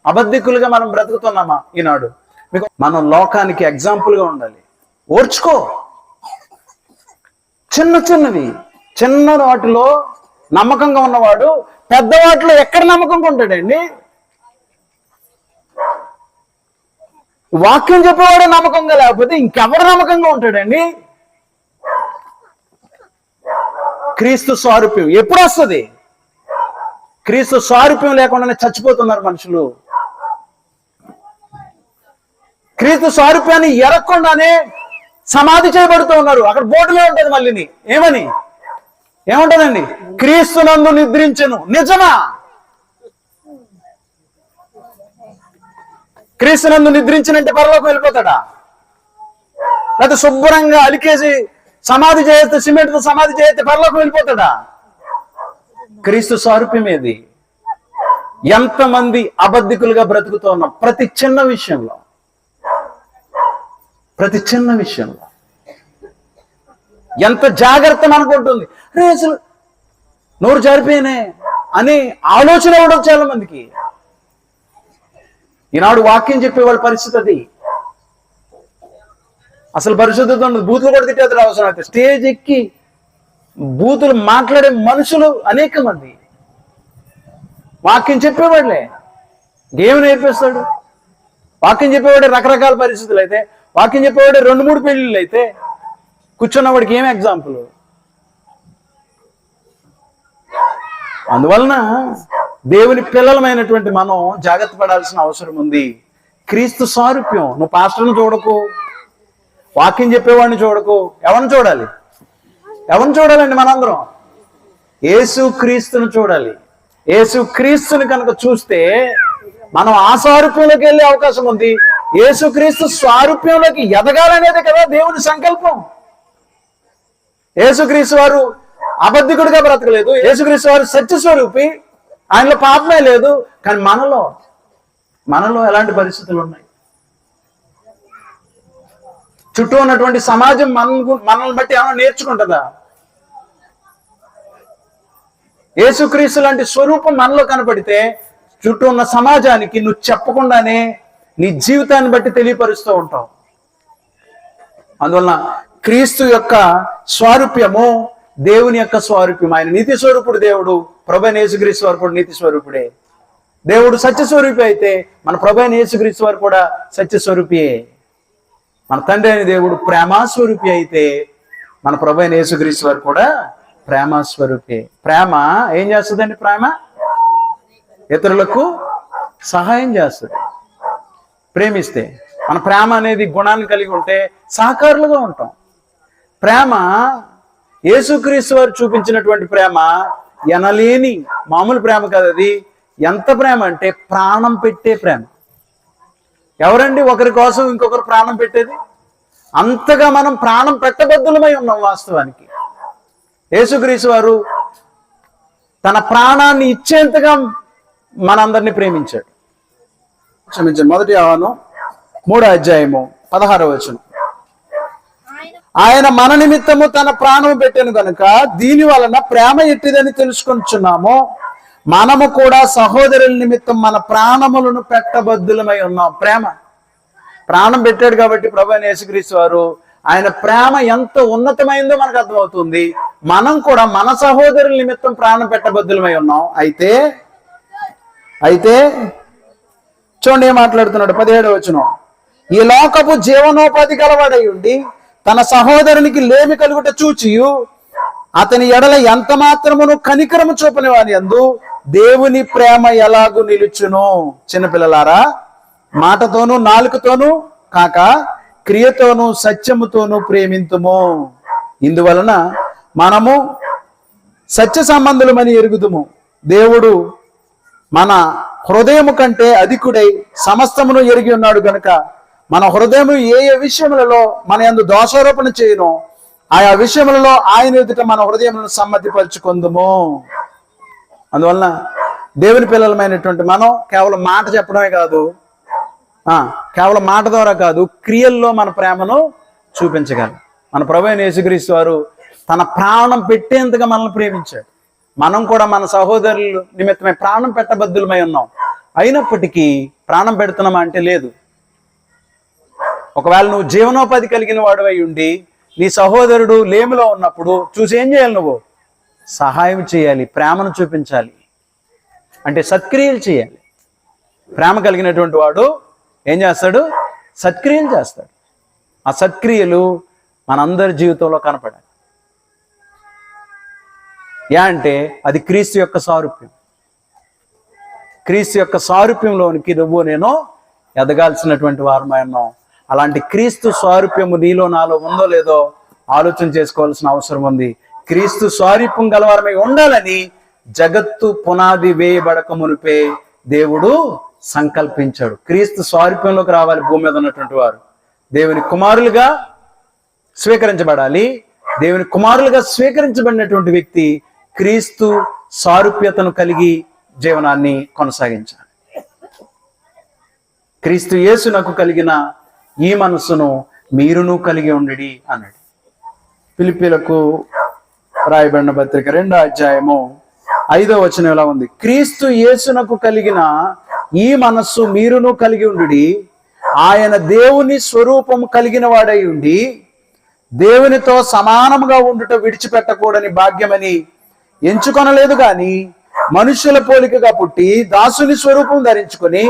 అబద్ధికులుగా మనం బ్రతుకుతున్నామా ఈనాడు? మనం లోకానికి ఎగ్జాంపుల్గా ఉండాలి. ఓర్చుకో. చిన్నవి చిన్న వాటిలో నమ్మకంగా ఉన్నవాడు పెద్ద వాటిలో ఎక్కడ నమ్మకంగా ఉంటాడండి? వాక్యం చెప్పేవాడే నమ్మకంగా లేకపోతే ఇంకెవరు నమ్మకంగా ఉంటాడండి? క్రీస్తు స్వారూప్యం ఎప్పుడు వస్తుంది? క్రీస్తు స్వారూప్యం లేకుండానే చచ్చిపోతున్నారు మనుషులు. క్రీస్తు స్వారూప్యాన్ని ఎరగకుండానే సమాధి చేయబడుతూ ఉన్నారు. అక్కడ బోర్డులో ఉంటుంది మళ్ళీని ఏముంటుందండి? క్రీస్తునందు నిద్రించెను. నిజమా? క్రీస్తునందు నిద్రించినంటే పరలోకం వెళ్ళిపోతాడా? లేకపోతే శుభ్రంగా అలికేసి సమాధి చేయతే, సిమెంట్తో సమాధి చేయతే పరలోకం వెళ్ళిపోతాడా? క్రీస్తు సారూప్యం ఏది? ఎంతమంది అబద్ధికులుగా బ్రతుకుతూ ఉన్నాం ప్రతి చిన్న విషయంలో ఎంత జాగ్రత్త మనకుంటుంది. అరే అసలు నోరు జారిపోయినే అని ఆలోచన ఇవ్వడం చాలా మందికి. ఈనాడు వాక్యం చెప్పేవాళ్ళ పరిస్థితి అది. అసలు పరిశుద్ధత ఉండదు. బూతులు కూడా తిట్టేది అవసరం అయితే స్టేజ్ ఎక్కి బూతులు మాట్లాడే మనుషులు అనేక మంది. వాక్యం చెప్పేవాళ్ళే ఏమి నేర్పిస్తాడు? వాక్యం చెప్పేవాడే రకరకాల పరిస్థితులు అయితే, వాక్యం చెప్పేవాడే 2-3 పెళ్ళిళ్ళు అయితే కూర్చున్నవాడికి ఏం ఎగ్జాంపుల్? అందువలన దేవుని పిల్లలమైనటువంటి మనం జాగ్రత్త పడాల్సిన అవసరం ఉంది. క్రీస్తు సారూప్యం. నువ్వు పాస్టర్ని చూడకు, వాక్యం చెప్పేవాడిని చూడకు. ఎవరిని చూడాలండి? మనందరం యేసు క్రీస్తుని చూడాలి. యేసు క్రీస్తుని కనుక చూస్తే మనం ఆ స్వారూప్యంలోకి వెళ్ళే అవకాశం ఉంది. యేసు క్రీస్తు స్వారూప్యంలోకి ఎదగాలనేది కదా దేవుని సంకల్పం. యేసుక్రీస్తు వారు అబద్ధికుడిగా బ్రతకలేదు. యేసుక్రీస్తు వారు సత్యస్వరూపి, ఆయనలో పాపమే లేదు. కానీ మనలో ఎలాంటి పరిస్థితులు ఉన్నాయి? చుట్టూ ఉన్నటువంటి సమాజం మనల్ని బట్టి ఏమైనా నేర్చుకుంటుందా? యేసుక్రీస్తు లాంటి స్వరూపం మనలో కనపడితే చుట్టూ ఉన్న సమాజానికి నువ్వు చెప్పకుండానే నీ జీవితాన్ని బట్టి తెలియపరుస్తూ ఉంటావు. అందువలన క్రీస్తు యొక్క స్వారూప్యము దేవుని యొక్క స్వారూప్యం. ఆయన నీతి స్వరూపుడు దేవుడు. ప్రభువైన యేసుక్రీస్తు వారు కూడా నీతి స్వరూపుడే. దేవుడు సత్యస్వరూపి అయితే మన ప్రభువైన యేసుక్రీస్తు వారు కూడా సత్యస్వరూపియే. మన తండ్రి అయిన దేవుడు ప్రేమస్వరూపి అయితే మన ప్రభువైన యేసుక్రీస్తు వారు కూడా ప్రేమస్వరూపి. ప్రేమ ఏం చేస్తుందండి? ప్రేమ ఇతరులకు సహాయం చేస్తుంది. ప్రేమిస్తే మన ప్రేమ అనేది గుణాన్ని కలిగి ఉంటే సహకారులుగా ఉంటాం. ప్రేమ యేసుక్రీస్తు వారు చూపించినటువంటి ప్రేమ ఎనలేని మామూలు ప్రేమ కాదు. అది ఎంత ప్రేమ అంటే ప్రాణం పెట్టే ప్రేమ. ఎవరండి ఒకరి కోసం ఇంకొకరు ప్రాణం పెట్టేది? అంతగా మనం ప్రాణం పెట్టబద్దులమై ఉన్నాం. వాస్తవానికి యేసుక్రీస్తు వారు తన ప్రాణాన్ని ఇచ్చేంతగా మనందరినీ ప్రేమించాడు. క్షమించండి. 1 యోహాను 3:16 ఆయన మన నిమిత్తము తన ప్రాణము పెట్టాను కనుక దీని వలన ప్రేమ ఎట్టిదని తెలుసుకొనిచున్నాము. మనము కూడా సహోదరుల నిమిత్తం మన ప్రాణములను పెట్టబద్దులమై ఉన్నాం. ప్రాణం పెట్టాడు కాబట్టి ప్రభువైన యేసుక్రీస్తు వారు ఆయన ప్రేమ ఎంత ఉన్నతమైందో మనకు అర్థమవుతుంది. మనం కూడా మన సహోదరుల నిమిత్తం ప్రాణం పెట్టబద్దులమై ఉన్నాం. అయితే చూడండి ఏం మాట్లాడుతున్నాడు. 17 ఈ లోకపు జీవనోపాధి గలవాడై ఉండి తన సహోదరునికి లేమి కలుగుట చూచియు అతని ఎడల ఎంత మాత్రమును కనికరము చూపని వాని యందు దేవుని ప్రేమ ఎలాగూ నిలుచును. చిన్నపిల్లలారా, మాటతోనూ నాలుకతోనూ కాక క్రియతోనూ సత్యముతోనూ ప్రేమింతుము. ఇందువలన మనము సత్య సంబంధులమని ఎరుగుదుము. దేవుడు మన హృదయము కంటే అధికుడై సమస్తమును ఎరిగి ఉన్నాడు గనుక మన హృదయము ఏ విషయములలో మన యందు దోషారోపణ చేయను ఆయా విషయములలో ఆయన ఎదుట మన హృదయములను సమ్మతిపరుచుకుందుము. అందువలన దేవుని పిల్లలమైనటువంటి మనం కేవలం మాట చెప్పడమే కాదు, కేవలం మాట ద్వారా కాదు, క్రియల్లో మన ప్రేమను చూపించగలం. మన ప్రభువైన యేసుక్రీస్తు వారు తన ప్రాణం పెట్టేంతగా మనల్ని ప్రేమించాడు. మనం కూడా మన సహోదరుల నిమిత్తమే ప్రాణం పెట్టబద్దులమై ఉన్నాం. అయినప్పటికీ ప్రాణం పెడుతున్నామా అంటే లేదు. ఒకవేళ నువ్వు జీవనోపాధి కలిగిన వాడివై ఉండి నీ సహోదరుడు లేమిలో ఉన్నప్పుడు చూసి ఏం చేయాలి? నువ్వు సహాయం చేయాలి, ప్రేమను చూపించాలి, అంటే సత్క్రియలు చేయాలి. ప్రేమ కలిగినటువంటి వాడు ఏం చేస్తాడు? సత్క్రియలు చేస్తాడు. ఆ సత్క్రియలు మనందరి జీవితంలో కనపడాలి. అంటే అది క్రీస్తు యొక్క సారూప్యం. క్రీస్తు యొక్క సారూప్యంలోనికి నువ్వు నేను ఎదగాల్సినటువంటి వారమై ఉన్నాం. అలాంటి క్రీస్తు స్వారూప్యము నీలో నాలో ఉందో లేదో ఆలోచన చేసుకోవాల్సిన అవసరం ఉంది. క్రీస్తు స్వారూప్యం గలవారమై ఉండాలని జగత్తు పునాది వేయబడక మునిపే దేవుడు సంకల్పించాడు. క్రీస్తు స్వారూప్యంలోకి రావాలి. భూమి మీద ఉన్నటువంటి వారు దేవుని కుమారులుగా స్వీకరించబడాలి. దేవుని కుమారులుగా స్వీకరించబడినటువంటి వ్యక్తి క్రీస్తు సారూప్యతను కలిగి జీవనాన్ని కొనసాగించాలి. క్రీస్తు యేసునకు కలిగిన ఈ మనస్సును మీరును కలిగి ఉండి అన్నాడు. ఫిలిప్పీలకు రాయబడిన పత్రిక 2వ అధ్యాయము 5వ వచనం ఇలా ఉంది. క్రీస్తు యేసునకు కలిగిన ఈ మనస్సు మీరును కలిగి ఉండి ఆయన దేవుని స్వరూపము కలిగిన వాడై ఉండి దేవునితో సమానముగా ఉండుట విడిచిపెట్టకూడని భాగ్యమని ఎంచుకొనలేదు గాని మనుషుల పోలికగా పుట్టి దాసుని స్వరూపం ధరించుకొని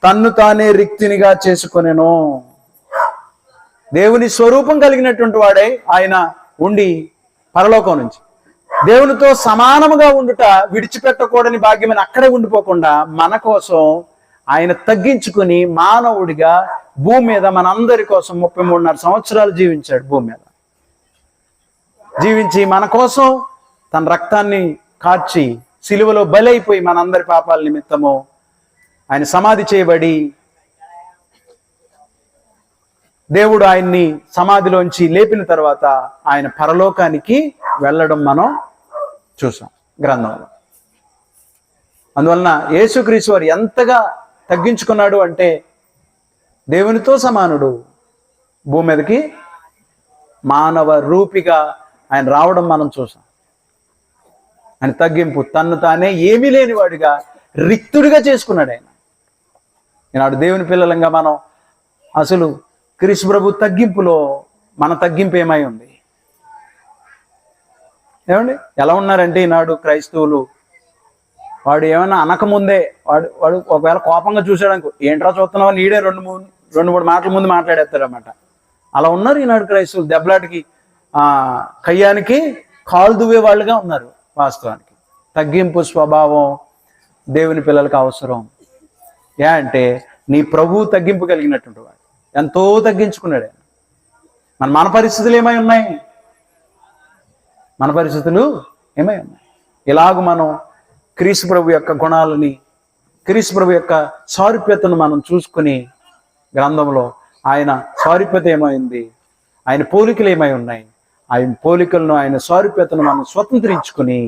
తన్ను తానే రిక్తినిగా చేసుకొనెను. దేవుని స్వరూపం కలిగినటువంటి వాడే ఆయన ఉండి పరలోకం నుంచి దేవునితో సమానముగా ఉండుట విడిచిపెట్టకూడని భాగ్యమని అక్కడే ఉండిపోకుండా మన కోసం ఆయన తగ్గించుకుని మానవుడిగా భూమి మీద మనందరి కోసం 33.5 సంవత్సరాలు జీవించాడు. భూమి మీద జీవించి మన కోసం తన రక్తాన్ని కార్చి సిలువలో బలైపోయి మనందరి పాపాల నిమిత్తము ఆయన సమాధి చేయబడి దేవుడు ఆయన్ని సమాధిలోంచి లేపిన తర్వాత ఆయన పరలోకానికి వెళ్ళడం మనం చూసాం గ్రంథంలో. అందువలన యేసుక్రీస్తు వారు ఎంతగా తగ్గించుకున్నాడు అంటే దేవునితో సమానుడు భూమి మీదకి మానవ రూపిగా ఆయన రావడం మనం చూసాం. ఆయన తగ్గింపు తన్ను తానే ఏమీ లేనివాడిగా రిక్తుడిగా చేసుకున్నాడు. ఆయన ఈనాడు దేవుని పిల్లలంగా మనం అసలు క్రీస్తు ప్రభు తగ్గింపులో మన తగ్గింపు ఏమై ఉంది ఏమండి? ఎలా ఉన్నారంటే ఈనాడు క్రైస్తవులు వాడు ఏమైనా అనకముందే వాడు ఒకవేళ కోపంగా చూసాడనుకో, ఏంట్రా చూస్తున్నావు నీడే రెండు మూడు మాటల ముందు మాట్లాడేస్తాడన్నమాట. అలా ఉన్నారు ఈనాడు క్రైస్తవులు. దెబ్బలాటికి కయ్యానికి కాలు దువ్వే వాళ్ళుగా ఉన్నారు. వాస్తవానికి తగ్గింపు స్వభావం దేవుని పిల్లలకు అవసరం. అంటే నీ ప్రభువు తగ్గింపు కలిగినటువంటి వాడు ఎంతో తగ్గించుకున్నాడు. మన పరిస్థితులు ఏమై ఉన్నాయి? మన పరిస్థితులు ఏమై ఉన్నాయి? ఇలాగ మనం క్రీస్తు ప్రభు యొక్క గుణాలని, క్రీస్తు ప్రభు యొక్క సారూప్యతను మనం చూసుకుని గ్రంథంలో ఆయన సారూప్యత ఏమైంది, ఆయన పోలికలు ఏమై ఉన్నాయి, ఆయన పోలికలను ఆయన సారూప్యతను మనం స్వతంత్రించుకుని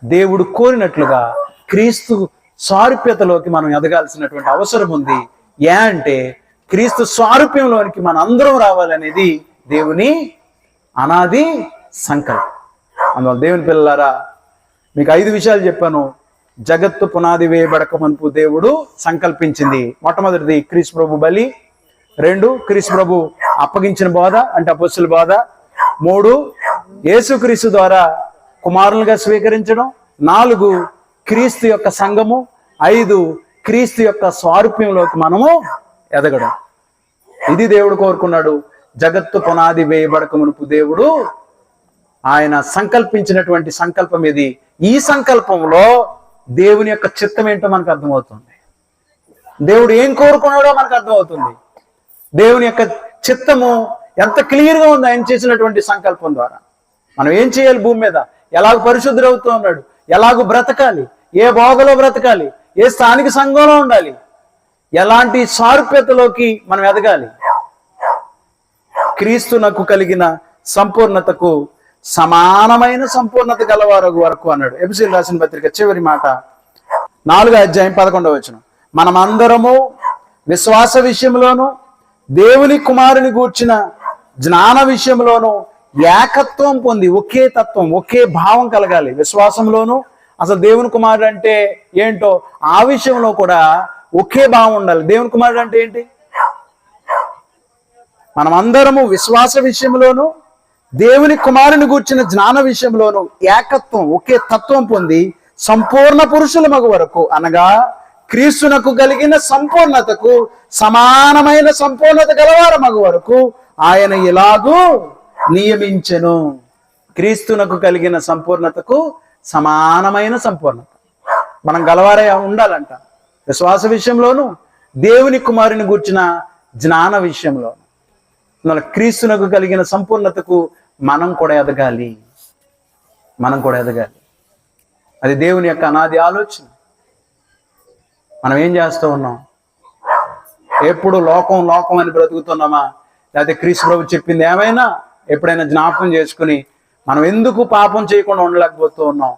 దేవుడు కోరినట్లుగా క్రీస్తు సారూప్యతలోకి మనం ఎదగాల్సినటువంటి అవసరం ఉంది. అంటే క్రీస్తు సారూప్యంలోనికి మన అందరం రావాలనేది దేవుని అనాది సంకల్పం. అందువల్ల దేవుని పిల్లలారా, మీకు 5 విషయాలు చెప్పాను. జగత్తు పునాది వేయబడక మునుపు దేవుడు సంకల్పించింది. మొట్టమొదటిది క్రీస్తు ప్రభు బలి, 2 క్రీస్తు ప్రభు అప్పగించిన బోధ అంటే అపొస్తలుల బోధ, 3 యేసుక్రీస్తు ద్వారా కుమారులుగా స్వీకరించడం, 4 క్రీస్తు యొక్క సంఘము, 5 క్రీస్తు యొక్క స్వారూప్యంలోకి మనము ఎదగడం. ఇది దేవుడు కోరుకున్నాడు. జగత్తు పునాది వేయబడక మునుపు దేవుడు ఆయన సంకల్పించినటువంటి సంకల్పం ఇది. ఈ సంకల్పంలో దేవుని యొక్క చిత్తం ఏంటో మనకు అర్థమవుతుంది. దేవుడు ఏం కోరుకున్నాడో మనకు అర్థమవుతుంది. దేవుని యొక్క చిత్తము ఎంత క్లియర్గా ఉంది ఆయన చేసినటువంటి సంకల్పం ద్వారా. మనం ఏం చేయాలి, భూమి మీద ఎలాగ పరిశుద్ధులవుతూ ఉన్నాడు, ఎలాగో బ్రతకాలి, ఏ బోధలో బ్రతకాలి, ఏ స్థానిక సంఘంలో ఉండాలి, ఎలాంటి సారూప్యతలోకి మనం ఎదగాలి, క్రీస్తునకు కలిగిన సంపూర్ణతకు సమానమైన సంపూర్ణత గలవారు వరకు అన్నాడు. ఎఫెసీయులకు రాసిన పత్రిక చివరి మాట 4వ అధ్యాయం 11వ వచనం. మనమందరము విశ్వాస విషయంలోను దేవుని కుమారుని గూర్చిన జ్ఞాన విషయంలోను ఏకత్వం పొంది ఒకే తత్వం, ఒకే భావం కలగాలి. విశ్వాసంలోను అసలు దేవుని కుమారుడు అంటే ఏంటో ఆ విషయంలో కూడా ఒకే భావం ఉండాలి. దేవుని కుమారుడు అంటే ఏంటి? మనమందరము విశ్వాస విషయంలోను దేవుని కుమారుని గూర్చిన జ్ఞాన విషయంలోను ఏకత్వం, ఒకే తత్వం పొంది సంపూర్ణ పురుషుల మగు వరకు అనగా క్రీస్తునకు కలిగిన సంపూర్ణతకు సమానమైన సంపూర్ణత గలవార మగు వరకు ఆయన ఇలాగూ నియమించెను. క్రీస్తునకు కలిగిన సంపూర్ణతకు సమానమైన సంపూర్ణత మనం గలవారే ఉండాలంట. విశ్వాస విషయంలోను దేవుని కుమారుని గూర్చిన జ్ఞాన విషయంలో, అందువల్ల క్రీస్తునకు కలిగిన సంపూర్ణతకు మనం కూడా ఎదగాలి. అది దేవుని యొక్క అనాది ఆలోచన. మనం ఏం చేస్తూ ఉన్నాం? ఎప్పుడు లోకం అని బ్రతుకుతున్నామా? లేకపోతే క్రీస్తు ప్రభు చెప్పింది ఏమైనా ఎప్పుడైనా జ్ఞాపకం చేసుకుని మనం ఎందుకు పాపం చేయకుండా ఉండలేకపోతూ ఉన్నాం?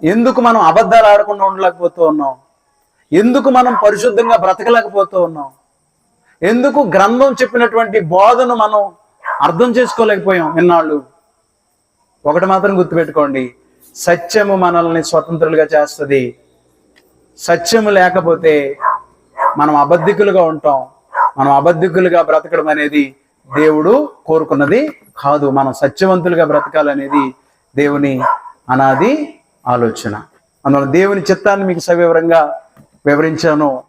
ఎందుకు మనం అబద్ధాలు ఆడకుండా ఉండలేకపోతూ ఉన్నాం? ఎందుకు మనం పరిశుద్ధంగా బ్రతకలేకపోతూ ఉన్నాం? ఎందుకు గ్రంథం చెప్పినటువంటి బోధను మనం అర్థం చేసుకోలేకపోయాం ఇన్నాళ్ళు? ఒకటి మాత్రం గుర్తుపెట్టుకోండి, సత్యము మనల్ని స్వతంత్రులుగా చేస్తుంది. సత్యము లేకపోతే మనం అబద్ధికులుగా ఉంటాం. మనం అబద్ధికులుగా బ్రతకడం అనేది దేవుడు కోరుకున్నది కాదు. మనం సత్యవంతులుగా బ్రతకాలనేది దేవుని అనాది ఆలోచన. అందువల్ల దేవుని చిత్తాన్ని మీకు సవివరంగా వివరించాను.